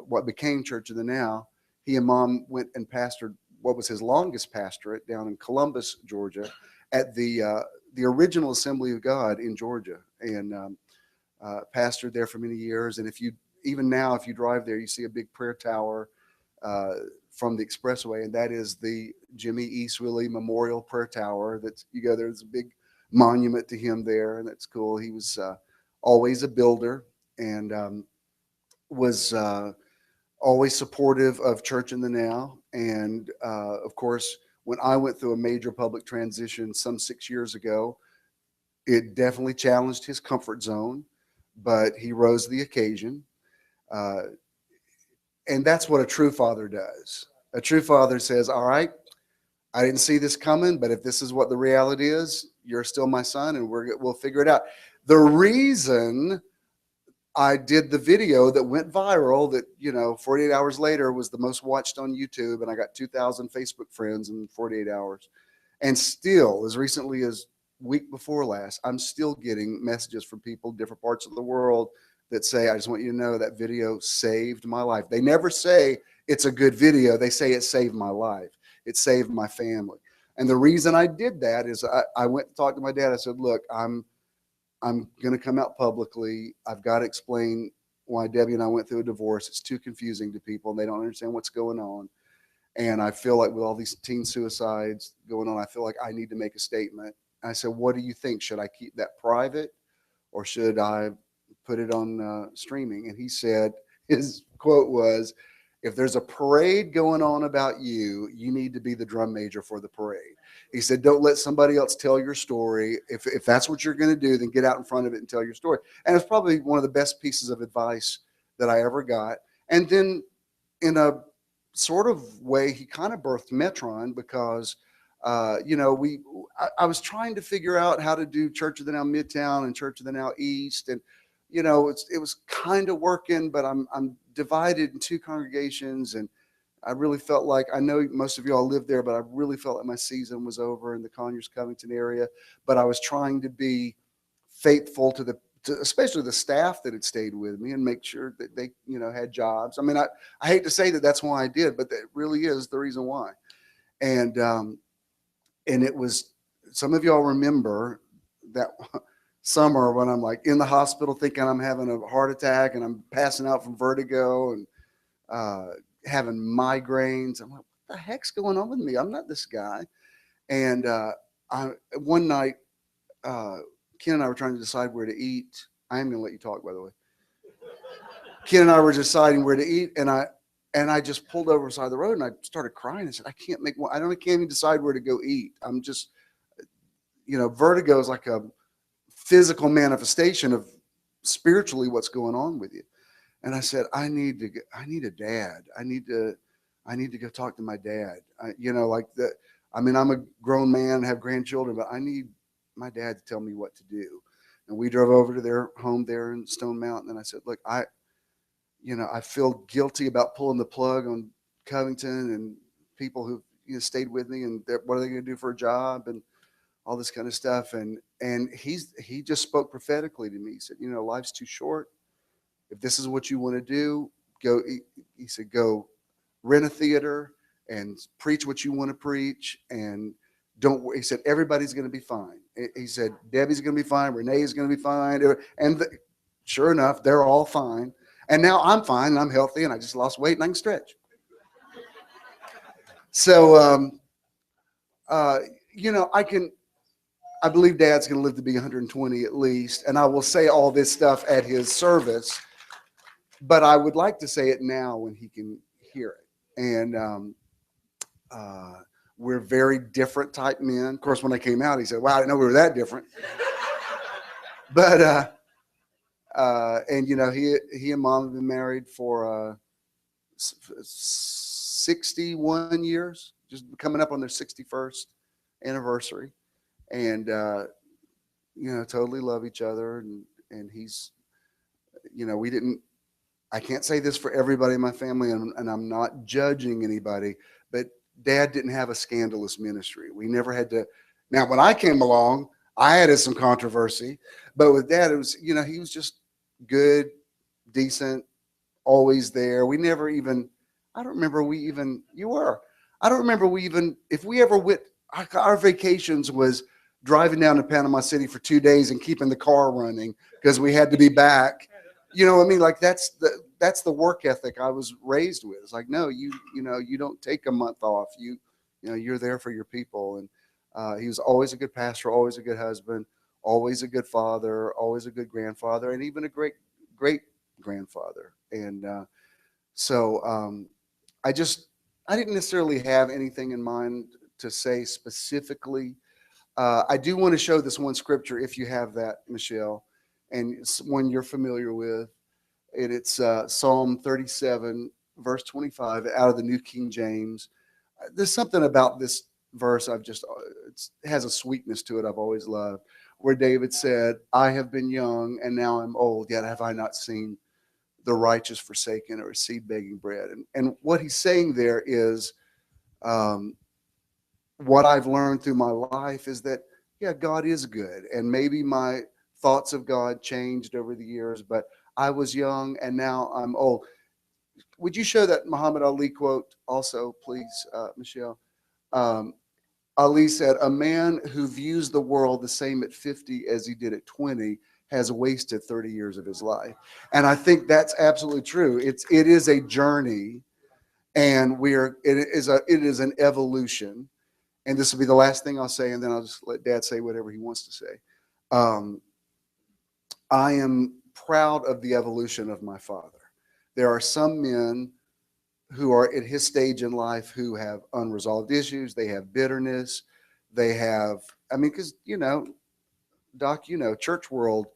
what became Church of the Now, he and Mom went and pastored what was his longest pastorate down in Columbus, Georgia, at the original Assembly of God in Georgia, and pastored there for many years. And even now, if you drive there, you see a big prayer tower from the expressway, and that is the Jimmy E. Swilley Memorial Prayer Tower. You go there, there's a big monument to him there, and that's cool. He was always a builder, and was always supportive of Church in the Now. And of course, when I went through a major public transition some 6 years ago, it definitely challenged his comfort zone, but he rose to the occasion. And that's what a true father does. A true father says, all right, I didn't see this coming, but if this is what the reality is, you're still my son, and we'll figure it out. The reason I did the video that went viral that, 48 hours later was the most watched on YouTube, and I got 2,000 Facebook friends in 48 hours. And still, as recently as week before last, I'm still getting messages from people in different parts of the world that say, I just want you to know that video saved my life. They never say it's a good video. They say it saved my life. It saved my family. And the reason I did that is I went and talked to my dad. I said, look, I'm going to come out publicly. I've got to explain why Debbie and I went through a divorce. It's too confusing to people and they don't understand what's going on. And I feel like with all these teen suicides going on, I feel like I need to make a statement. And I said, what do you think? Should I keep that private or should I put it on streaming? And he said, his quote was, if there's a parade going on about you, you need to be the drum major for the parade. He said, don't let somebody else tell your story. If that's what you're going to do, then get out in front of it and tell your story. And it's probably one of the best pieces of advice that I ever got. And then in a sort of way, he kind of birthed Metron because, you know, I was trying to figure out how to do Church of the Now Midtown and Church of the Now East. And, you know, it was kind of working, but I'm divided in two congregations. And I really felt like, I know most of y'all live there, but I really felt like my season was over in the Conyers Covington area. But I was trying to be faithful to especially the staff that had stayed with me and make sure that they, you know, had jobs. I mean, I hate to say that that's why I did, but that really is the reason why. And it was, some of y'all remember that summer when I'm like in the hospital thinking I'm having a heart attack and I'm passing out from vertigo and having migraines. I'm like, what the heck's going on with me? I'm not this guy. And one night, Ken and I were trying to decide where to eat. I am going to let you talk, by the way. Ken and I were deciding where to eat, and I just pulled over beside the road and I started crying. I said, I can't even decide where to go eat. I'm just, you know, vertigo is like a physical manifestation of spiritually what's going on with you. And I said, I need a dad. I need to go talk to my dad. You know, like I mean, I'm a grown man, have grandchildren, but I need my dad to tell me what to do. And we drove over to their home there in Stone Mountain. And I said, look, I feel guilty about pulling the plug on Covington and people who, you know, stayed with me and what are they going to do for a job and all this kind of stuff. And he just spoke prophetically to me. He said, you know, life's too short. If this is what you want to do, go. He said, go rent a theater and preach what you want to preach. And he said, everybody's going to be fine. He said, Debbie's going to be fine. Renee's going to be fine. And sure enough, they're all fine. And now I'm fine and I'm healthy and I just lost weight and I can stretch. So, you know, I believe Dad's going to live to be 120 at least. And I will say all this stuff at his service, but I would like to say it now when he can hear it. And we're very different type men. Of course, when I came out, he said, wow, I didn't know we were that different. But, and you know, he and Mom have been married for 61 years, just coming up on their 61st anniversary. And, you know, totally love each other. And he's, you know, I can't say this for everybody in my family, and I'm not judging anybody, but Dad didn't have a scandalous ministry. We never had to. Now, when I came along, I added some controversy, but with Dad, it was, you know, he was just good, decent, always there. We never even, I don't remember if we ever went, our vacations was driving down to Panama City for 2 days and keeping the car running because we had to be back. You know what I mean? Like that's the work ethic I was raised with. It's like, no, you know, you don't take a month off. You know, you're there for your people. And he was always a good pastor, always a good husband, always a good father, always a good grandfather, and even a great grandfather. And so I didn't necessarily have anything in mind to say specifically. I do want to show this one scripture if you have that, Michelle, and it's one you're familiar with. And it's Psalm 37, verse 25, out of the New King James. There's something about this verse it has a sweetness to it I've always loved, where David said, I have been young and now I'm old, yet have I not seen the righteous forsaken or seed begging bread. And what he's saying there is, what I've learned through my life is that, yeah, God is good. And maybe my thoughts of God changed over the years, but I was young and now I'm old. Would you show that Muhammad Ali quote also, please, Michelle? Ali said, a man who views the world the same at 50 as he did at 20 has wasted 30 years of his life. And I think that's absolutely true. It is a journey, and it is an evolution. And this will be the last thing I'll say, and then I'll just let Dad say whatever he wants to say. I am proud of the evolution of my father. There are some men who are at his stage in life who have unresolved issues. They have bitterness. They have, I mean, because, Doc, church world,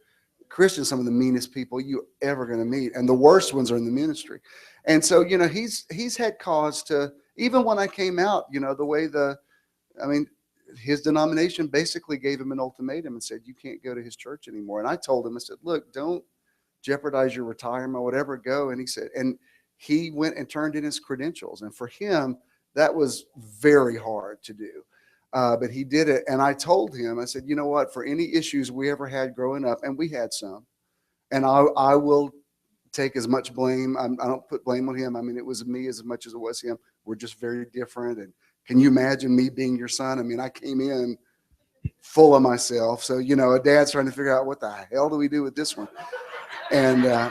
Christians, some of the meanest people you ever going to meet. And the worst ones are in the ministry. And so, he's had cause to, even when I came out, the way his denomination basically gave him an ultimatum and said, you can't go to his church anymore. And I told him, I said, look, don't jeopardize your retirement, whatever, go. And he said, and he went and turned in his credentials. And for him, that was very hard to do. But he did it. And I told him, I said, you know what, for any issues we ever had growing up, and we had some, and I will take as much blame. I don't put blame on him. I mean, it was me as much as it was him. We're just very different. And can you imagine me being your son? I mean, I came in full of myself. So, a dad's trying to figure out what the hell do we do with this one? And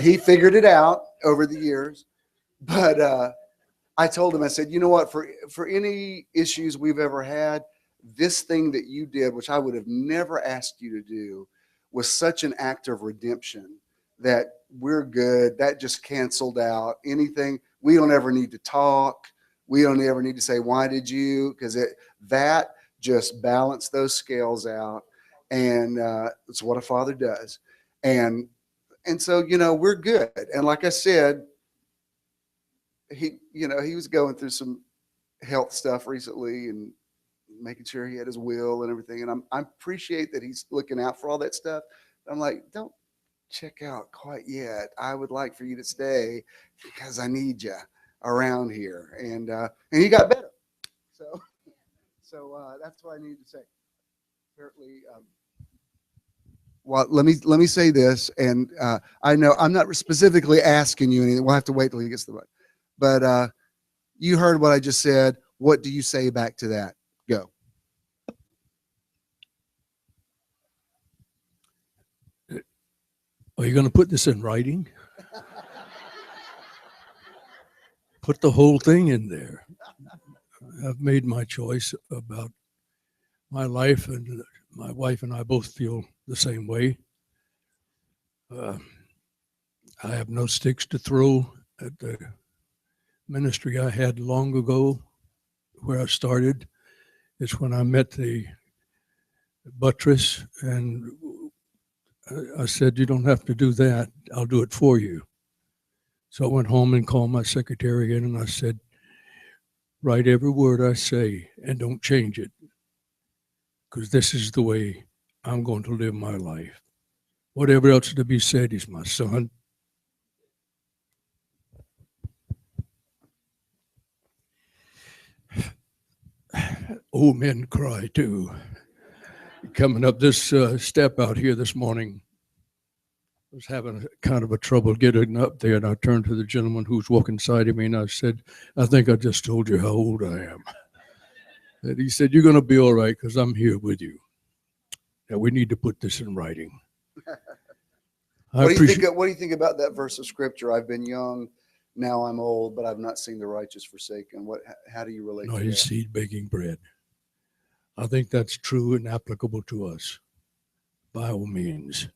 he figured it out over the years. But I told him, I said, you know what, for any issues we've ever had, this thing that you did, which I would have never asked you to do, was such an act of redemption that we're good. That just canceled out anything. We don't ever need to talk. We don't ever need to say, why did you? Because that just balanced those scales out. And it's what a father does. And so, we're good. And like I said, he was going through some health stuff recently and making sure he had his will and everything. And I appreciate that he's looking out for all that stuff. I'm like, don't check out quite yet. I would like for you to stay because I need you around here. And he got better. So that's what I need to say. Apparently, well, let me say this, and I know I'm not specifically asking you anything. We'll have to wait till he gets the right. But you heard what I just said. What do you say back to that? Go. Are you going to put this in writing? Put the whole thing in there. I've made my choice about my life, and my wife and I both feel the same way. I have no sticks to throw at the ministry I had long ago where I started. It's when I met the buttress, and I said, you don't have to do that. I'll do it for you. So I went home and called my secretary in, and I said, write every word I say and don't change it, because this is the way I'm going to live my life. Whatever else to be said is my son. Old men cry too. Coming up this step out here this morning, I was having kind of a trouble getting up there, and I turned to the gentleman who was walking beside of me, and I said, I think I just told you how old I am. And he said, you're going to be all right because I'm here with you. Now, we need to put this in writing. What do you think about that verse of scripture? I've been young, now I'm old, but I've not seen the righteous forsaken. How do you relate to that? His seed begging bread. I think that's true and applicable to us, by all means.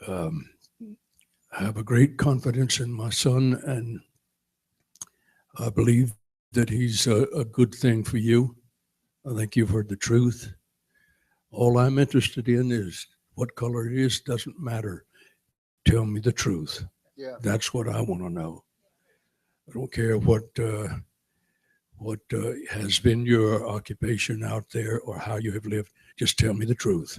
I have a great confidence in my son, and I believe that he's a good thing for you. I think you've heard the truth. All I'm interested in is what color it is, doesn't matter. Tell me the truth. Yeah. That's what I want to know. I don't care what has been your occupation out there or how you have lived. Just tell me the truth.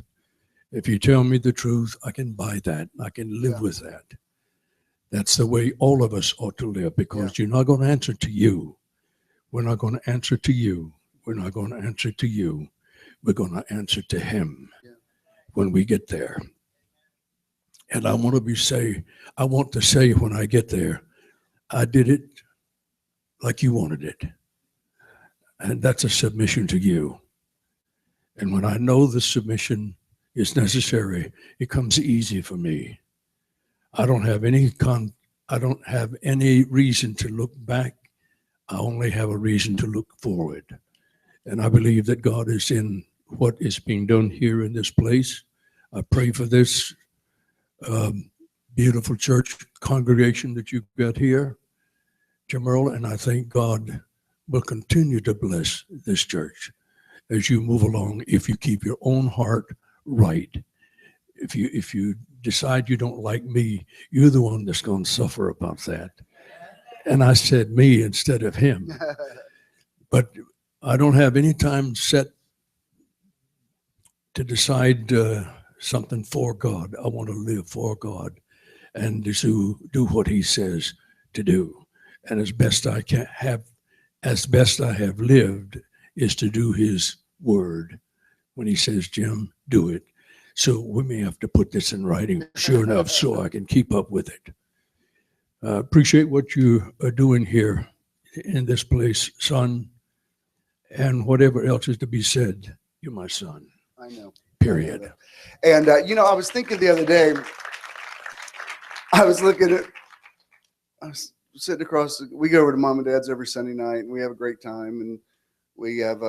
If you tell me the truth, I can buy that. I can live with that. That's the way all of us ought to live, because you're not going to answer to you. We're not going to answer to you. We're not going to answer to you. We're going to answer to him when we get there. And I want to say when I get there, I did it like you wanted it. And that's a submission to you. And when I know the submission, is necessary. It comes easy for me. I don't have any reason to look back. I only have a reason to look forward. And I believe that God is in what is being done here in this place. I pray for this beautiful church congregation that you've got here, Jamerl, and I think God will continue to bless this church as you move along if you keep your own heart right. If you decide you don't like me, you're the one that's going to suffer about that. And I said me instead of him. But I don't have any time set to decide something for God. I want to live for God and to do what he says to do. And as best I have lived is to do his word. When he says, Jim, do it. So we may have to put this in writing, sure enough, so I can keep up with it. Appreciate what you are doing here in this place, son. And whatever else is to be said, you're my son. I know. Period. I know. And, I was thinking the other day, I was sitting across, we go over to mom and dad's every Sunday night and we have a great time. And we have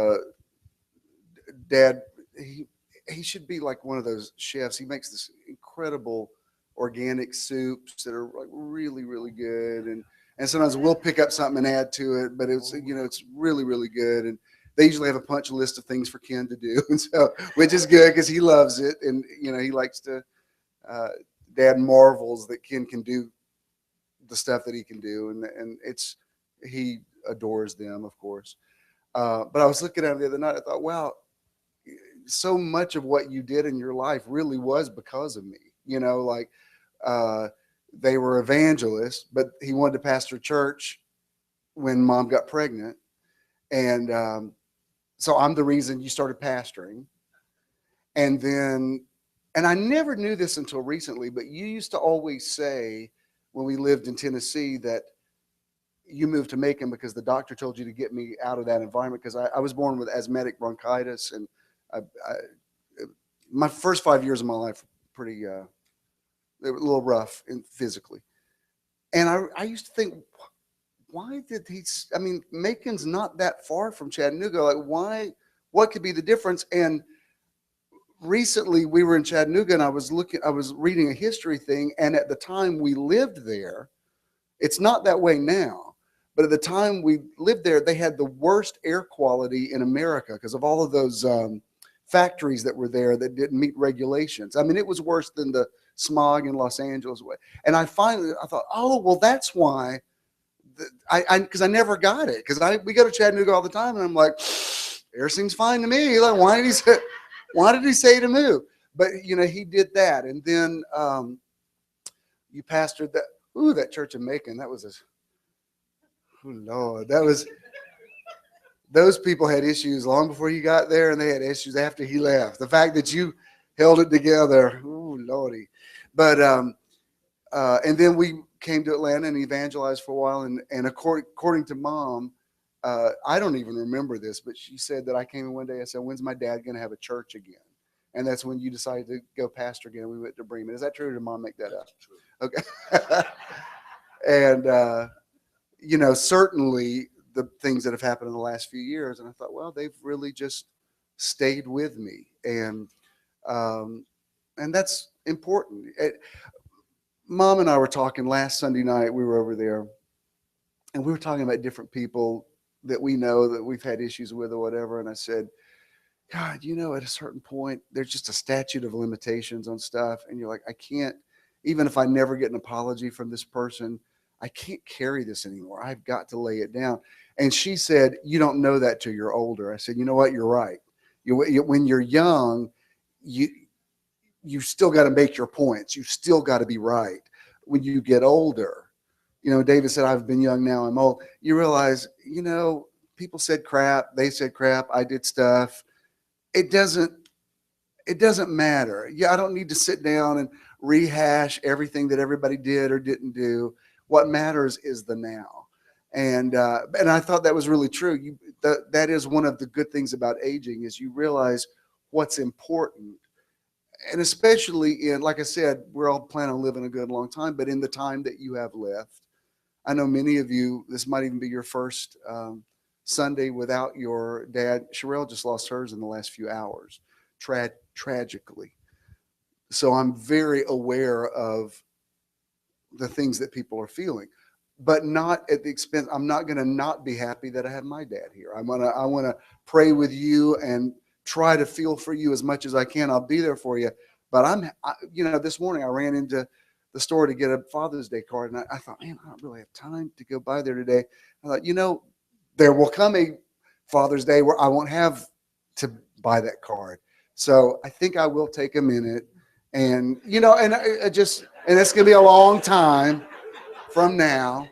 dad, he should be like one of those chefs. He makes this incredible organic soups that are like really, really good. And sometimes we'll pick up something and add to it, but it's, it's really, really good. And they usually have a punch list of things for Ken to do. And so, which is good because he loves it. And, he likes to, dad marvels that Ken can do the stuff that he can do. And he adores them, of course. But I was looking at it the other night. I thought, wow, so much of what you did in your life really was because of me. They were evangelists, but he wanted to pastor church when mom got pregnant. And so I'm the reason you started pastoring. And I never knew this until recently, but you used to always say when we lived in Tennessee that you moved to Macon because the doctor told you to get me out of that environment because I was born with asthmatic bronchitis. And my first 5 years of my life were pretty, they were a little rough physically. And I used to think, why did Macon's not that far from Chattanooga. Like what could be the difference? And recently we were in Chattanooga and I was reading a history thing. And at the time we lived there, it's not that way now, but at the time we lived there, they had the worst air quality in America because of all of those factories that were there that didn't meet regulations. It was worse than the smog in Los Angeles. And I thought, oh, well, that's why because I never got it. Because we go to Chattanooga all the time and I'm like, everything's fine to me. Like, why did he say to move? But he did that. And then you pastored that church in Macon. That was Lord, those people had issues long before you got there, and they had issues after he left. The fact that you held it together, ooh, Lordy. But and then we came to Atlanta and evangelized for a while. And according to mom, I don't even remember this, but she said that I came in one day. I said, "When's my dad going to have a church again?" And that's when you decided to go pastor again. We went to Bremen. Is that true? Or did mom make that up? Okay. And certainly the things that have happened in the last few years. And I thought, well, they've really just stayed with me. And that's important. Mom and I were talking last Sunday night. We were over there and we were talking about different people that we know that we've had issues with or whatever. And I said, God, at a certain point, there's just a statute of limitations on stuff. And you're like, I can't, even if I never get an apology from this person, I can't carry this anymore. I've got to lay it down. And she said, you don't know that till you're older. I said, you know what? You're right. When you're young, you still got to make your points. You still got to be right. When you get older, David said, I've been young, now I'm old. You realize, people said crap. They said crap. I did stuff. It doesn't matter. Yeah, I don't need to sit down and rehash everything that everybody did or didn't do. What matters is the now. And I thought that was really true. That is one of the good things about aging is you realize what's important And especially in, like I said, we're all planning on living a good long time, but in the time that you have left, I know many of you, this might even be your first Sunday without your dad. Sherelle just lost hers in the last few hours, tragically. So I'm very aware of the things that people are feeling, but not at the expense. I'm not going to not be happy that I have my dad here. I want to pray with you and try to feel for you as much as I can. I'll be there for you. But this morning I ran into the store to get a Father's Day card, and I thought, man, I don't really have time to go by there today. I thought, there will come a Father's Day where I won't have to buy that card. So I think I will take a minute, and and it's going to be a long time from now.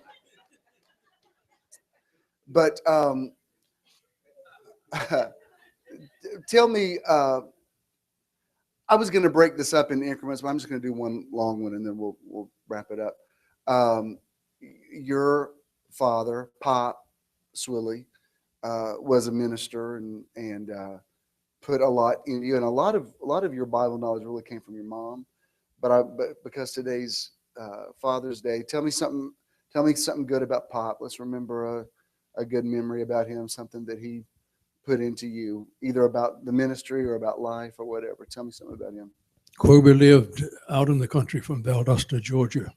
But tell me, I was going to break this up in increments, but I'm just going to do one long one, and then we'll wrap it up. Your father, Pop Swilley, was a minister and put a lot in you, and a lot of your Bible knowledge really came from your mom. But because today's Father's Day, tell me something good about Pop. Let's remember a good memory about him, something that he put into you, either about the ministry or about life or whatever. Tell me something about him. Where we lived out in the country from Valdosta, Georgia,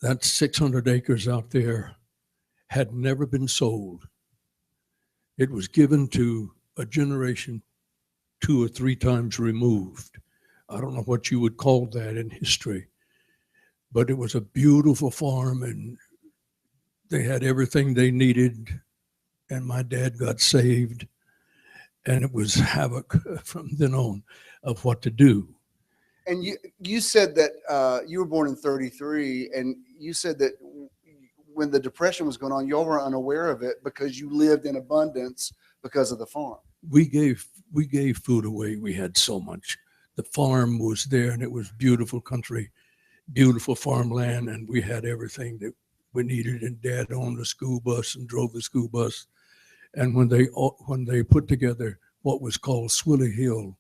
that 600 acres out there had never been sold. It was given to a generation 2 or 3 times removed. I don't know what you would call that in history, but it was a beautiful farm, and they had everything they needed. And my dad got saved, and it was havoc from then on of what to do. And you said that you were born in 1933, and you said that when the Depression was going on, y'all were unaware of it because you lived in abundance because of the farm. We gave food away. We had so much. The farm was there, and it was beautiful country, beautiful farmland, and we had everything that we needed. And Dad owned a school bus and drove the school bus. And when they put together what was called Swilley Hill,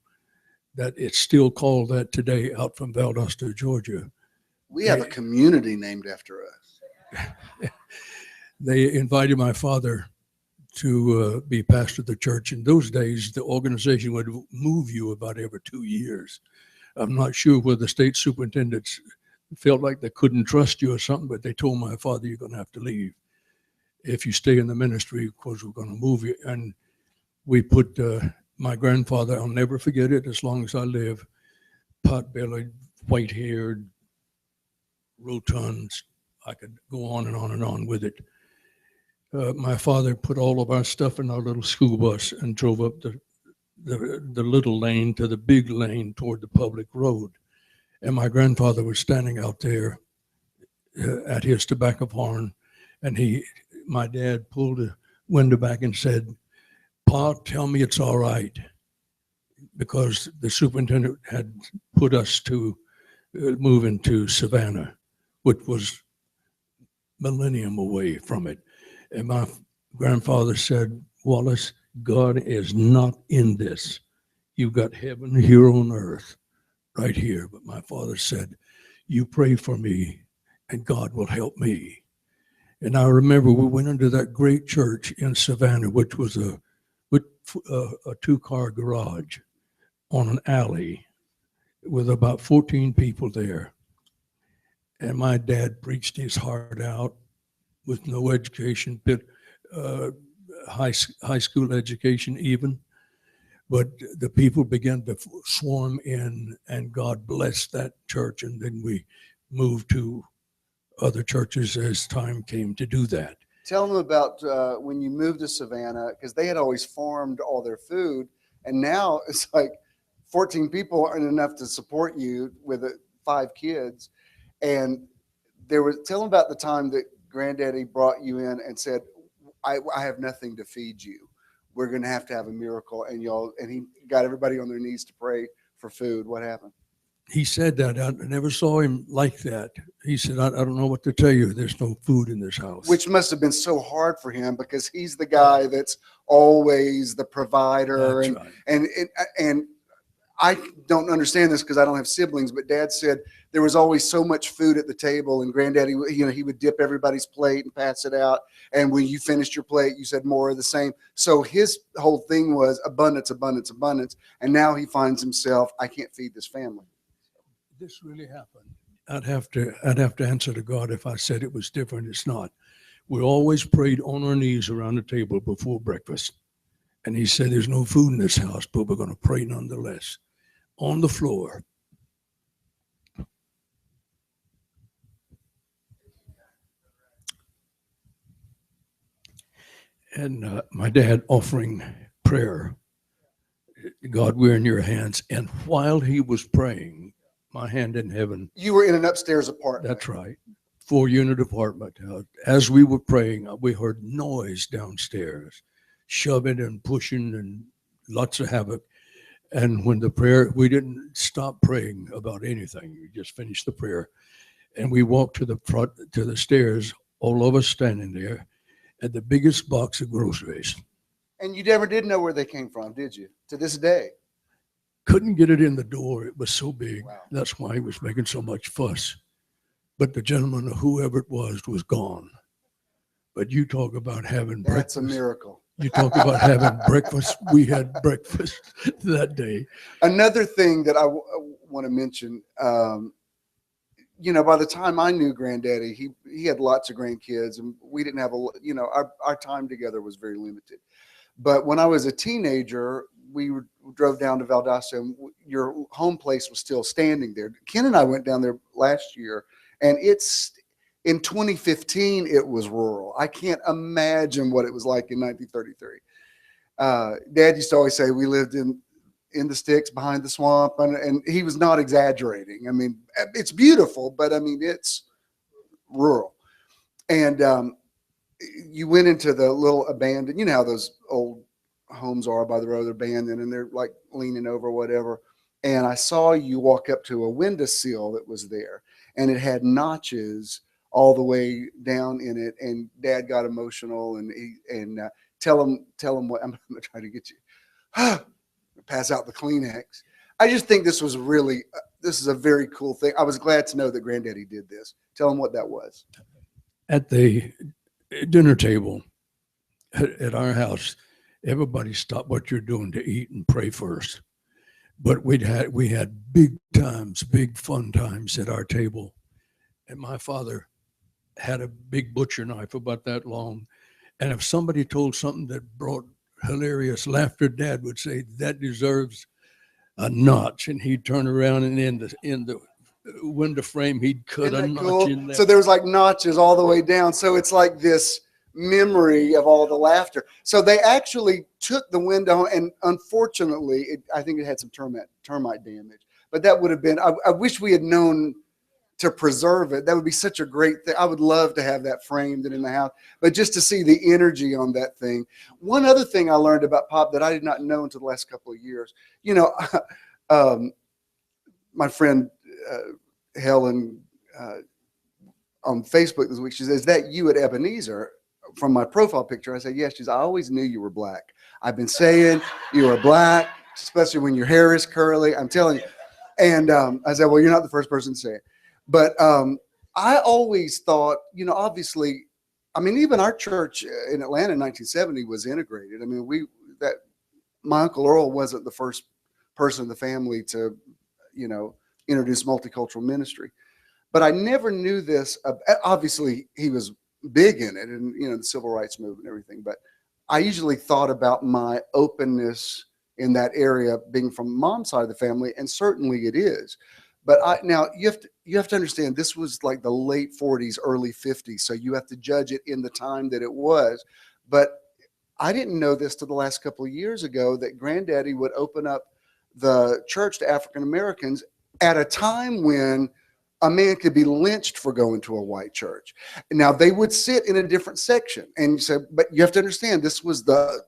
that it's still called that today, out from Valdosta, Georgia. We have a community named after us. They invited my father to be pastor of the church. In those days, the organization would move you about every 2 years. I'm not sure whether the state superintendents felt like they couldn't trust you or something, but they told my father, you're going to have to leave. If you stay in the ministry, of course, we're going to move you. And we put my grandfather, I'll never forget it as long as I live, pot-bellied, white-haired, rotund. I could go on and on and on with it. My father put all of our stuff in our little school bus and drove up the little lane to the big lane toward the public road. And my grandfather was standing out there at his tobacco barn, and my dad pulled the window back and said, Pa, tell me it's all right, because the superintendent had put us to move into Savannah, which was millennium away from it. And my grandfather said, Wallace, God is not in this. You've got heaven here on earth, right here. But my father said, you pray for me and God will help me. And I remember we went into that great church in Savannah, which was a 2-car garage on an alley with about 14 people there. And my dad preached his heart out with no education, high school education even. But the people began to swarm in, and God blessed that church. And then we moved to other churches as time came to do that. Tell them about when you moved to Savannah, because they had always farmed all their food, and now it's like 14 people aren't enough to support you with 5 kids. And tell them about the time that Granddaddy brought you in and said, I have nothing to feed you. We're going to have a miracle. And he got everybody on their knees to pray for food. What happened? He said that. I never saw him like that. He said, I don't know what to tell you. There's no food in this house. Which must have been so hard for him, because he's the guy that's always the provider. That's right. And I don't understand this because I don't have siblings, but Dad said there was always so much food at the table, and Granddaddy, you know, he would dip everybody's plate and pass it out. And when you finished your plate, you said more of the same. So his whole thing was abundance, abundance, abundance. And now he finds himself, I can't feed this family. This really happened. I'd have to answer to God if I said it was different. It's not. We always prayed on our knees around the table before breakfast. And he said, there's no food in this house, but we're going to pray nonetheless. On the floor. And my dad offering prayer. God, we're in your hands. And while he was praying, my hand in heaven. You were in an upstairs apartment. That's right. 4-unit apartment. As we were praying, we heard noise downstairs, shoving and pushing and lots of havoc. And when the prayer, we didn't stop praying about anything. We just finished the prayer. And we walked to the front, to the stairs, all of us standing there, at the biggest box of groceries. And you never did know where they came from, did you? To this day. Couldn't get it in the door. It was so big. Wow. That's why he was making so much fuss. But the gentleman, whoever it was gone. But you talk about having breakfast. That's a miracle. You talk about having breakfast. We had breakfast that day. Another thing that I want to mention, you know, by the time I knew Granddaddy, he had lots of grandkids, and we didn't have our time together was very limited. But when I was a teenager, we drove down to Valdosta, and your home place was still standing there. Ken and I went down there last year, and it's in 2015, it was rural. I can't imagine what it was like in 1933. Dad used to always say we lived in the sticks behind the swamp, and he was not exaggerating. I mean, it's beautiful, but I mean, it's rural. And you went into the little abandoned, you know how those old homes are by the road, they're abandoned and they're like leaning over whatever. And I saw you walk up to a windowsill that was there, and it had notches all the way down in it. And Dad got emotional, and tell him what I'm going to try to get you. Pass out the Kleenex. I just think this was really, this is a very cool thing. I was glad to know that Granddaddy did this. Tell him what that was. At the dinner table at our house, everybody stopped what you're doing to eat and pray first. But we had big times, big fun times at our table. And my father had a big butcher knife about that long. And if somebody told something that brought hilarious laughter, Dad would say, that deserves a notch. And he'd turn around, and in the window frame, he'd cut a notch in there. So there was like notches all the way down. So it's like this memory of all the laughter. So they actually took the window, and unfortunately, I think it had some termite damage. But that would have been, I wish we had known to preserve it. That would be such a great thing. I would love to have that framed and in the house, but just to see the energy on that thing. One other thing I learned about Pop that I did not know until the last couple of years, you know, my friend Helen on Facebook this week, she says, "Is that you at Ebenezer?" From my profile picture, I said, yes. She's, I always knew you were black. I've been saying you were black, especially when your hair is curly. I'm telling you. And I said, well, you're not the first person to say it. But I always thought, you know, obviously, I mean, even our church in Atlanta in 1970 was integrated. I mean, my Uncle Earl wasn't the first person in the family to, you know, introduce multicultural ministry. But I never knew this. Obviously, he was big in it, and, you know, the civil rights movement and everything. But I usually thought about my openness in that area being from mom's side of the family, and certainly it is. But now you have to understand, this was like the late 40s, early 50s. So you have to judge it in the time that it was. But I didn't know this till the last couple of years ago, that Granddaddy would open up the church to African Americans at a time when a man could be lynched for going to a white church. Now they would sit in a different section, and you said, but you have to understand, this was the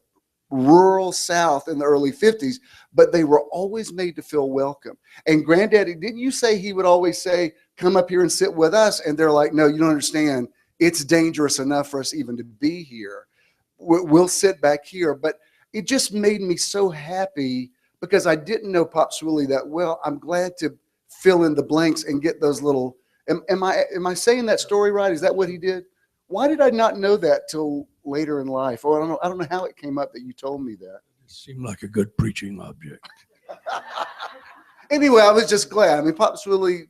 rural South in the early 50s, but they were always made to feel welcome. And Granddaddy, didn't you say he would always say, come up here and sit with us? And they're like, no, you don't understand. It's dangerous enough for us even to be here. We'll sit back here. But it just made me so happy because I didn't know Pop Swilley that well. I'm glad to fill in the blanks and get those little. Am I saying that story right? Is that what he did? Why did I not know that till later in life? Or I don't know how it came up that you told me that. It seemed like a good preaching object. Anyway, I was just glad. I mean, Pop Swilley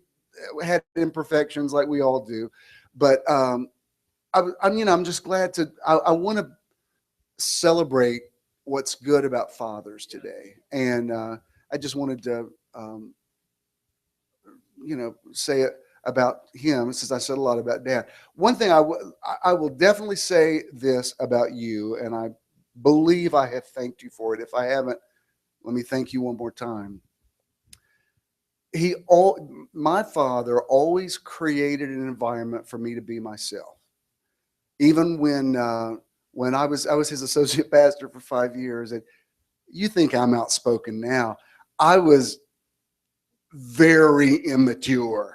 had imperfections like we all do, but I'm just glad to. I want to celebrate what's good about fathers today, and I just wanted to, say it about him since I said a lot about Dad. One thing I will definitely say this about you, and I believe I have thanked you for it. If I haven't, let me thank you one more time. My father always created an environment for me to be myself. Even when I was his associate pastor for 5 years, and you think I'm outspoken now, I was very immature.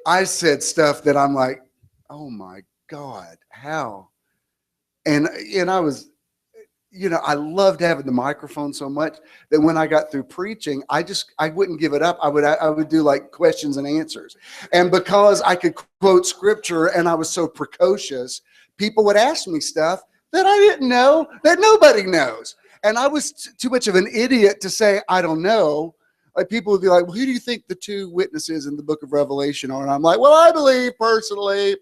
I said stuff that I'm like, oh my God, how? And I was, I loved having the microphone so much that when I got through preaching, I wouldn't give it up. I would do like questions and answers. And because I could quote scripture and I was so precocious, people would ask me stuff that I didn't know, that nobody knows. And I was too much of an idiot to say, I don't know. Like people would be like, well, who do you think the two witnesses in the book of Revelation are? And I'm like, well, I believe personally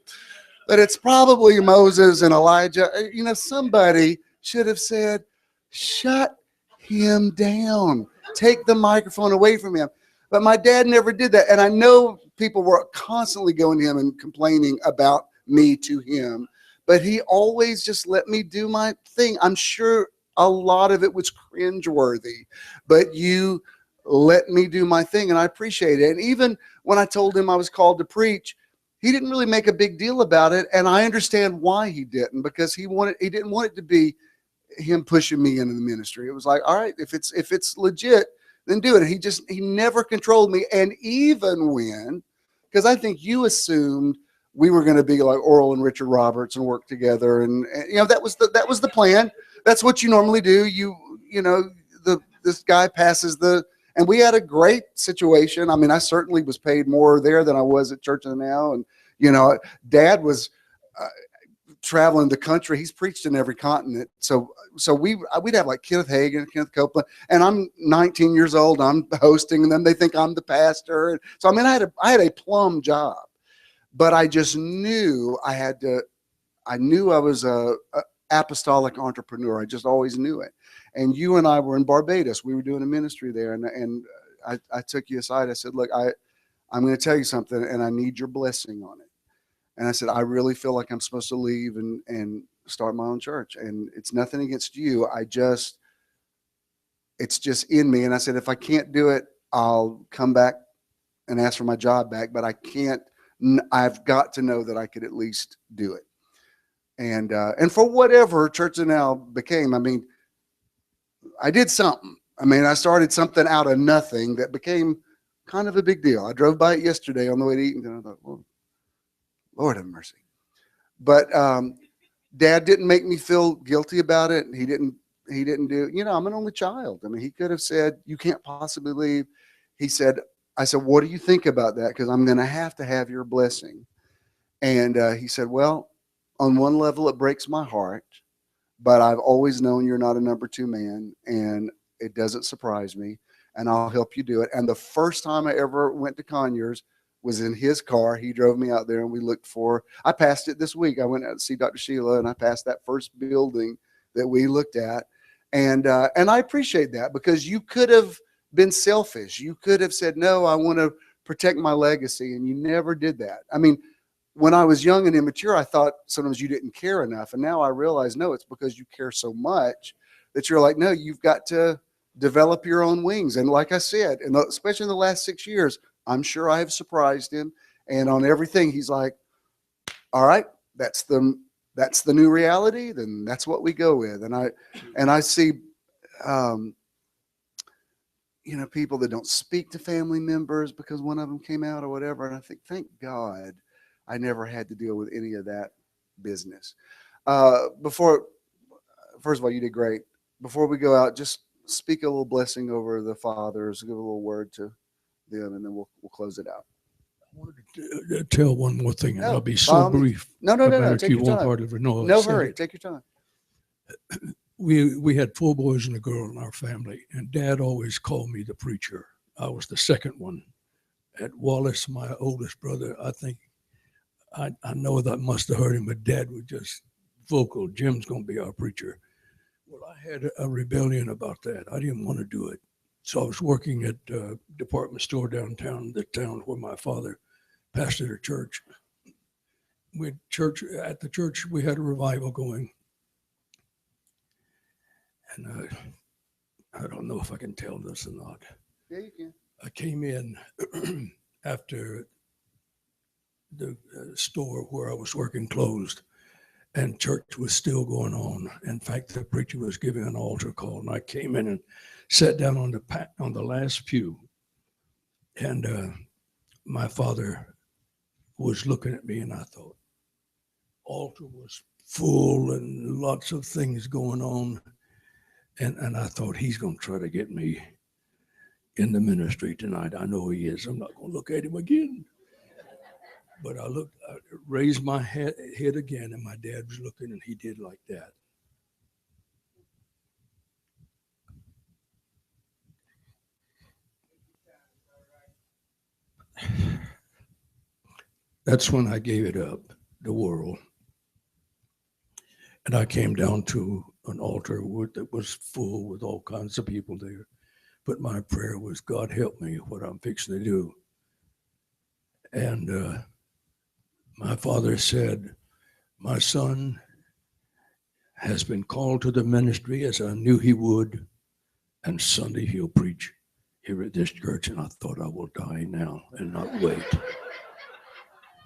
that it's probably Moses and Elijah. Somebody should have said, shut him down. Take the microphone away from him. But my dad never did that. And I know people were constantly going to him and complaining about me to him. But he always just let me do my thing. I'm sure a lot of it was cringeworthy. But you let me do my thing, and I appreciate it. And even when I told him I was called to preach, he didn't really make a big deal about it. And I understand why he didn't, because he didn't want it to be him pushing me into the ministry. It was like, all right, if it's legit, then do it. He never controlled me. And even when, because I think you assumed we were going to be like Oral and Richard Roberts and work together, and that was the plan. That's what you normally do. This guy passes and we had a great situation. I mean, I certainly was paid more there than I was at Church of the Now. And, Dad was traveling the country. He's preached in every continent. So we'd have like Kenneth Hagin, Kenneth Copeland, and I'm 19 years old. I'm hosting them. They think I'm the pastor. And so, I mean, I had a plum job, but I just knew I knew I was a apostolic entrepreneur. I just always knew it. And you and I were in Barbados. We were doing a ministry there, and I took you aside. I said, look, I'm going to tell you something, and I need your blessing on it. And I said, I really feel like I'm supposed to leave and start my own church. And it's nothing against you. It's just in me. And I said, if I can't do it, I'll come back and ask for my job back. But I can't. I've got to know that I could at least do it. And for whatever Church of Now became, I mean, I did something. I mean, I started something out of nothing that became kind of a big deal. I drove by it yesterday on the way to Eaton, and I thought, well, Lord have mercy. But Dad didn't make me feel guilty about it. He didn't do, I'm an only child. I mean, he could have said, you can't possibly leave. I said, what do you think about that? Because I'm going to have your blessing. And he said, well, on one level, it breaks my heart. But I've always known you're not a number two man, and it doesn't surprise me, and I'll help you do it. And the first time I ever went to Conyers was in his car. He drove me out there, and I passed it this week. I went out to see Dr. Sheila, and I passed that first building that we looked at. And I appreciate that, because you could have been selfish. You could have said, no, I want to protect my legacy, and you never did that. I mean, when I was young and immature, I thought sometimes you didn't care enough. And now I realize, no, it's because you care so much that you're like, no, you've got to develop your own wings. And like I said, and especially in the last 6 years, I'm sure I have surprised him. And on everything, he's like, all right, that's the new reality. Then that's what we go with. And I see, people that don't speak to family members because one of them came out or whatever. And I think, thank God I never had to deal with any of that business. First of all, you did great. Before we go out, just speak a little blessing over the fathers, give a little word to them, and then we'll close it out. I wanted to tell one more thing, and No, I'll be by so all means. brief. No. about it. Take You your won't time. hardly know. No I said hurry. it. Take your time. We had 4 boys and a girl in our family, and Dad always called me the preacher. I was the second one. At Wallace, my oldest brother, I think, I know that must have hurt him, but Dad was just vocal. Jim's going to be our preacher. Well, I had a rebellion about that. I didn't want to do it. So I was working at a department store downtown, the town where my father pastored a church. At the church, we had a revival going. And I don't know if I can tell this or not. Yeah, you can. I came in after the store where I was working closed, and church was still going on. In fact, the preacher was giving an altar call, and I came in and sat down on the last pew. And my father was looking at me, and I thought, altar was full and lots of things going on. And I thought, he's going to try to get me in the ministry tonight. I know he is. I'm not going to look at him again. But I raised my head again, and my dad was looking, and he did like that. That's when I gave it up, the world. And I came down to an altar that was full with all kinds of people there. But my prayer was, God, help me what I'm fixing to do. And my father said, my son has been called to the ministry as I knew he would, and Sunday he'll preach here at this church. And I thought, I will die now and not wait.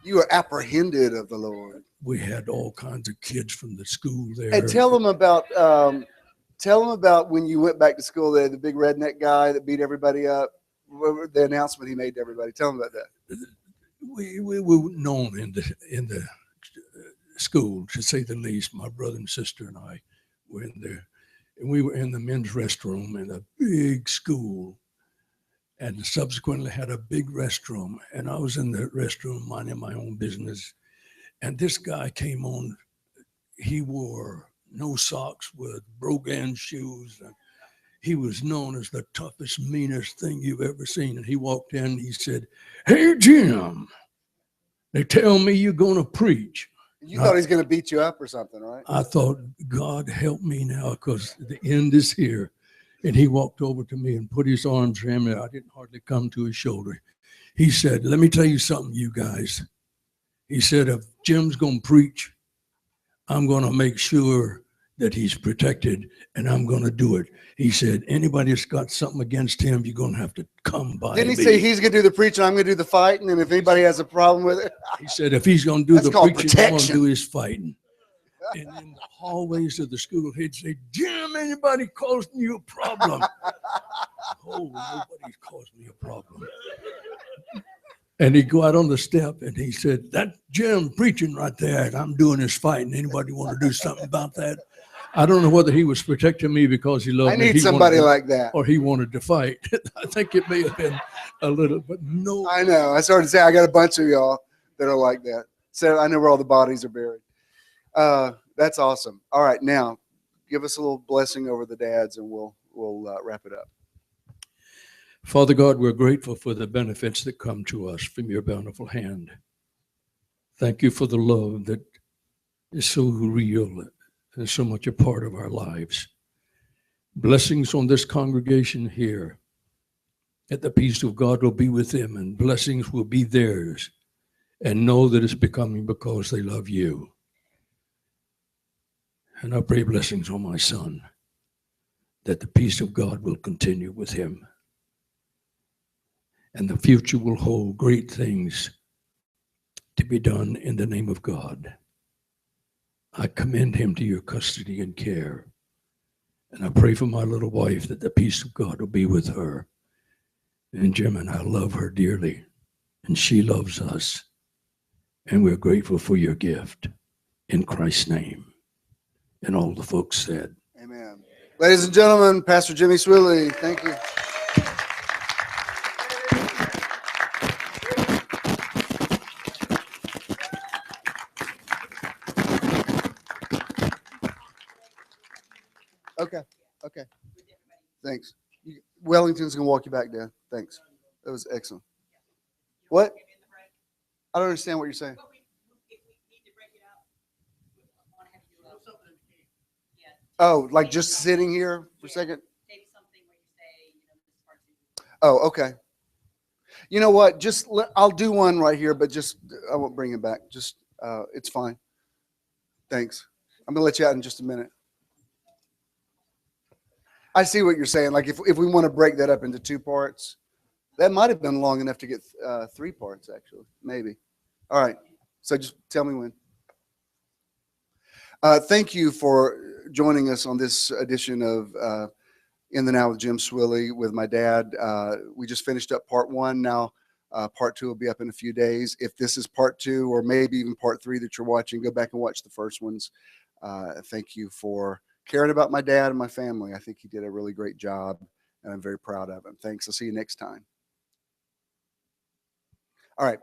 You were apprehended of the Lord. We had all kinds of kids from the school there. And tell them about when you went back to school there, the big redneck guy that beat everybody up, the announcement he made to everybody. Tell them about that. We were known in the school, to say the least. My brother and sister and I were in there. And we were in the men's restroom in a big school, and subsequently had a big restroom. And I was in the restroom minding my own business. And this guy came on. He wore no socks with brogan shoes. And he was known as the toughest, meanest thing you've ever seen. And he walked in and he said, "Hey, Jim, they tell me you're going to preach." You thought he's going to beat you up or something, right? I thought, God help me now, because the end is here. And he walked over to me and put his arms around me. I didn't hardly come to his shoulder. He said, "Let me tell you something, you guys." He said, "If Jim's going to preach, I'm going to make sure that he's protected, and I'm going to do it." He said, "Anybody that's got something against him, you're going to have to come by Didn't he me." say he's going to do the preaching, I'm going to do the fighting, and if anybody has a problem with it? He said, if he's going to do That's the called preaching, I'm going to protection. do his fighting. And in the hallways of the school, he'd say, "Jim, anybody causing you a problem?" Oh, nobody caused me a problem. And he'd go out on the step and he said, "That Jim preaching right there, and I'm doing his fighting. Anybody want to do something about that?" I don't know whether he was protecting me because he loved I me. need somebody like that. Or he wanted to fight. I think it may have been a little, but no. I know. I started to say, I got a bunch of y'all that are like that. So I know where all the bodies are buried. That's awesome. All right, now give us a little blessing over the dads, and we'll wrap it up. Father God, we're grateful for the benefits that come to us from your bountiful hand. Thank you for the love that is so real and so much a part of our lives. Blessings on this congregation here, that the peace of God will be with them, and blessings will be theirs, and know that it's becoming because they love you. And I pray blessings on my son, that the peace of God will continue with him, and the future will hold great things to be done in the name of God. I commend him to your custody and care. And I pray for my little wife, that the peace of God will be with her. And Jim and I love her dearly, and she loves us. And we're grateful for your gift in Christ's name. And all the folks said, Amen. Ladies and gentlemen, Pastor Jimmy Swilley, thank you. Okay, okay. Thanks. Wellington's going to walk you back down. Thanks. That was excellent. What? I don't understand what you're saying. Oh, like just sitting here for a second? Oh, okay. You know what? I'll do one right here, but I won't bring it back. It's fine. Thanks. I'm going to let you out in just a minute. I see what you're saying. Like if we want to break that up into 2 parts, that might have been long enough to get 3 parts, actually. Maybe. All right. So just tell me when. Thank you for joining us on this edition of In the Now with Jim Swilley with my dad. We just finished up part 1. Now part 2 will be up in a few days. If this is part 2 or maybe even part 3 that you're watching, go back and watch the first ones. Thank you for caring about my dad and my family. I think he did a really great job, and I'm very proud of him. Thanks. I'll see you next time. All right.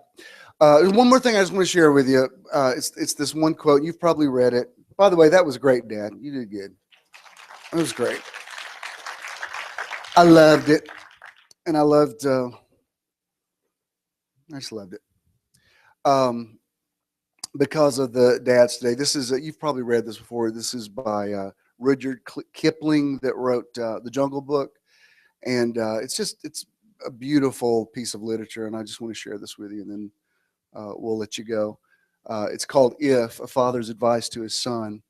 One more thing I just want to share with you. It's this one quote. You've probably read it. By the way, that was great, Dad. You did good. It was great. I loved it. And I just loved it. Because of the dads today. This is, you've probably read this before. This is by Rudyard Kipling that wrote The Jungle Book. And it's a beautiful piece of literature. And I just want to share this with you, and then we'll let you go. It's called If, a Father's Advice to His Son.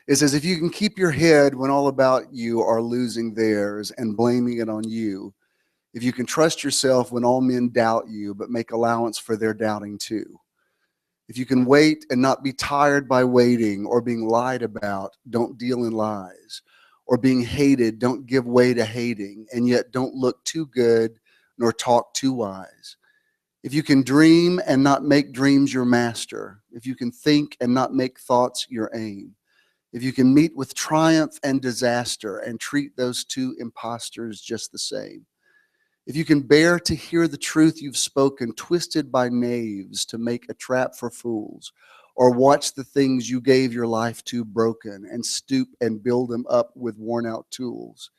It says, if you can keep your head when all about you are losing theirs and blaming it on you, if you can trust yourself when all men doubt you, but make allowance for their doubting too, if you can wait and not be tired by waiting, or being lied about, don't deal in lies, or being hated, don't give way to hating, and yet don't look too good nor talk too wise. If you can dream and not make dreams your master, if you can think and not make thoughts your aim, if you can meet with triumph and disaster and treat those 2 impostors just the same, if you can bear to hear the truth you've spoken twisted by knaves to make a trap for fools, or watch the things you gave your life to broken and stoop and build them up with worn out tools,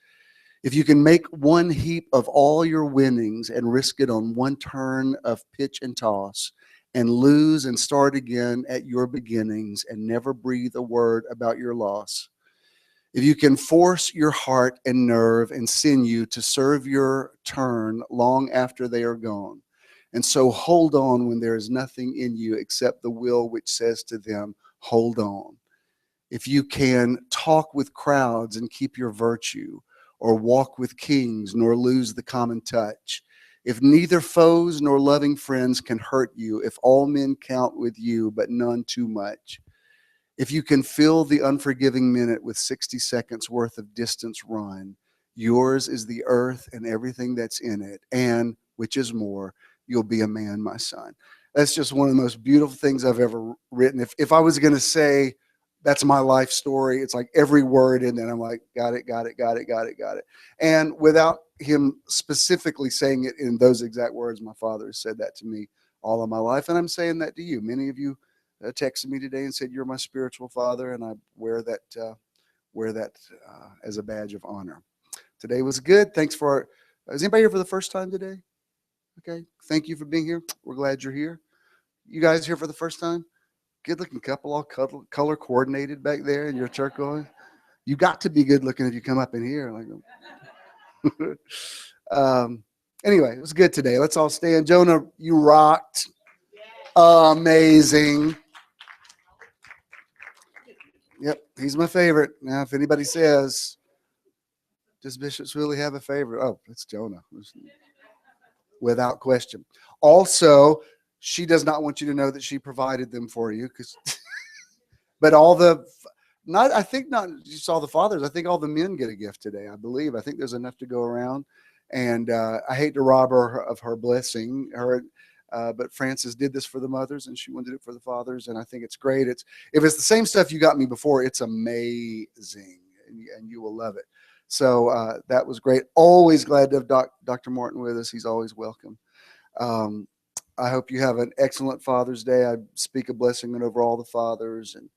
if you can make one heap of all your winnings and risk it on one turn of pitch and toss, and lose and start again at your beginnings and never breathe a word about your loss, if you can force your heart and nerve and sinew to serve your turn long after they are gone, and so hold on when there is nothing in you except the will which says to them, hold on. If you can talk with crowds and keep your virtue, or walk with kings nor lose the common touch, if neither foes nor loving friends can hurt you, if all men count with you but none too much, if you can fill the unforgiving minute with 60 seconds worth of distance run, yours is the earth and everything that's in it, and, which is more, you'll be a man, my son. That's just one of the most beautiful things I've ever written. If I was going to say that's my life story, it's like every word in there, I'm like, got it. And without him specifically saying it in those exact words, my father has said that to me all of my life, and I'm saying that to you. Many of you texted me today and said, you're my spiritual father, and I wear that as a badge of honor. Today was good. Thanks for is anybody here for the first time today? Okay. Thank you for being here. We're glad you're here. You guys here for the first time? Good looking couple, all color coordinated back there in your church going. You got to be good looking if you come up in here. Like, anyway, it was good today. Let's all stand. Jonah, you rocked. Amazing. Yep, he's my favorite. Now, if anybody says, does Bishop Swilley have a favorite? Oh, it's Jonah, without question. Also, she does not want you to know that she provided them for you, but I think you saw the fathers. I think all the men get a gift today. I believe. I think there's enough to go around, and I hate to rob her of her blessing. But Frances did this for the mothers, and she wanted to do it for the fathers, and I think it's great. If it's the same stuff you got me before, it's amazing. and you will love it. So that was great. Always glad to have Dr. Martin with us. He's always welcome. I hope you have an excellent Father's Day. I speak a blessing over all the fathers. And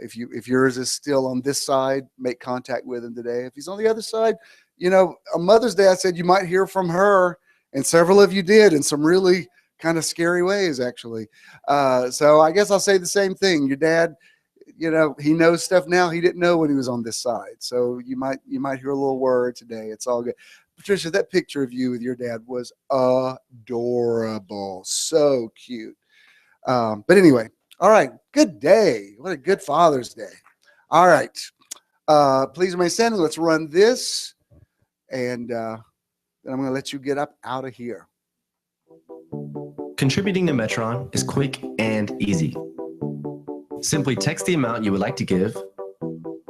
if yours is still on this side, make contact with him today. If he's on the other side, on Mother's Day, I said you might hear from her, and several of you did in some really kind of scary ways, actually. So I guess I'll say the same thing. Your dad, he knows stuff now he didn't know when he was on this side. So you might hear a little word today. It's all good. Patricia, that picture of you with your dad was adorable. So cute. But anyway, all right. Good day. What a good Father's Day. All right. Please remain standing. Let's run this. And then I'm going to let you get up out of here. Contributing to Metron is quick and easy. Simply text the amount you would like to give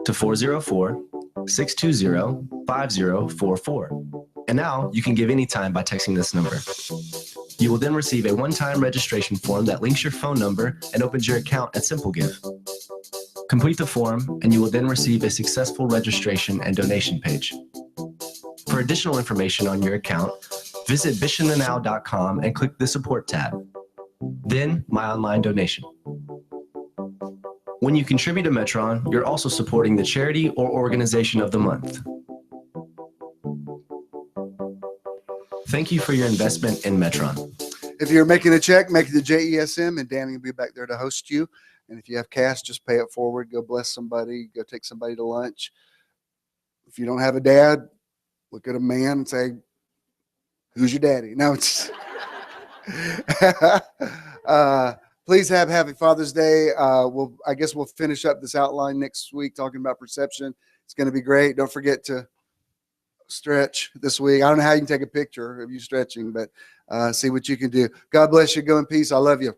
to 404-620-5044. And now you can give anytime by texting this number. You will then receive a one-time registration form that links your phone number and opens your account at SimpleGive. Complete the form and you will then receive a successful registration and donation page. For additional information on your account, visit bishandthenow.com and click the Support tab. Then, My Online Donation. When you contribute to Metron, you're also supporting the charity or organization of the month. Thank you for your investment in Metron. If you're making a check, make it to JESM, and Danny will be back there to host you. And if you have cash, just pay it forward. Go bless somebody. Go take somebody to lunch. If you don't have a dad, look at a man and say, "Who's your daddy?" No, it's please have happy Father's Day. I guess we'll finish up this outline next week talking about perception. It's going to be great. Don't forget to stretch this week. I don't know how you can take a picture of you stretching, but see what you can do. God bless you. Go in peace. I love you.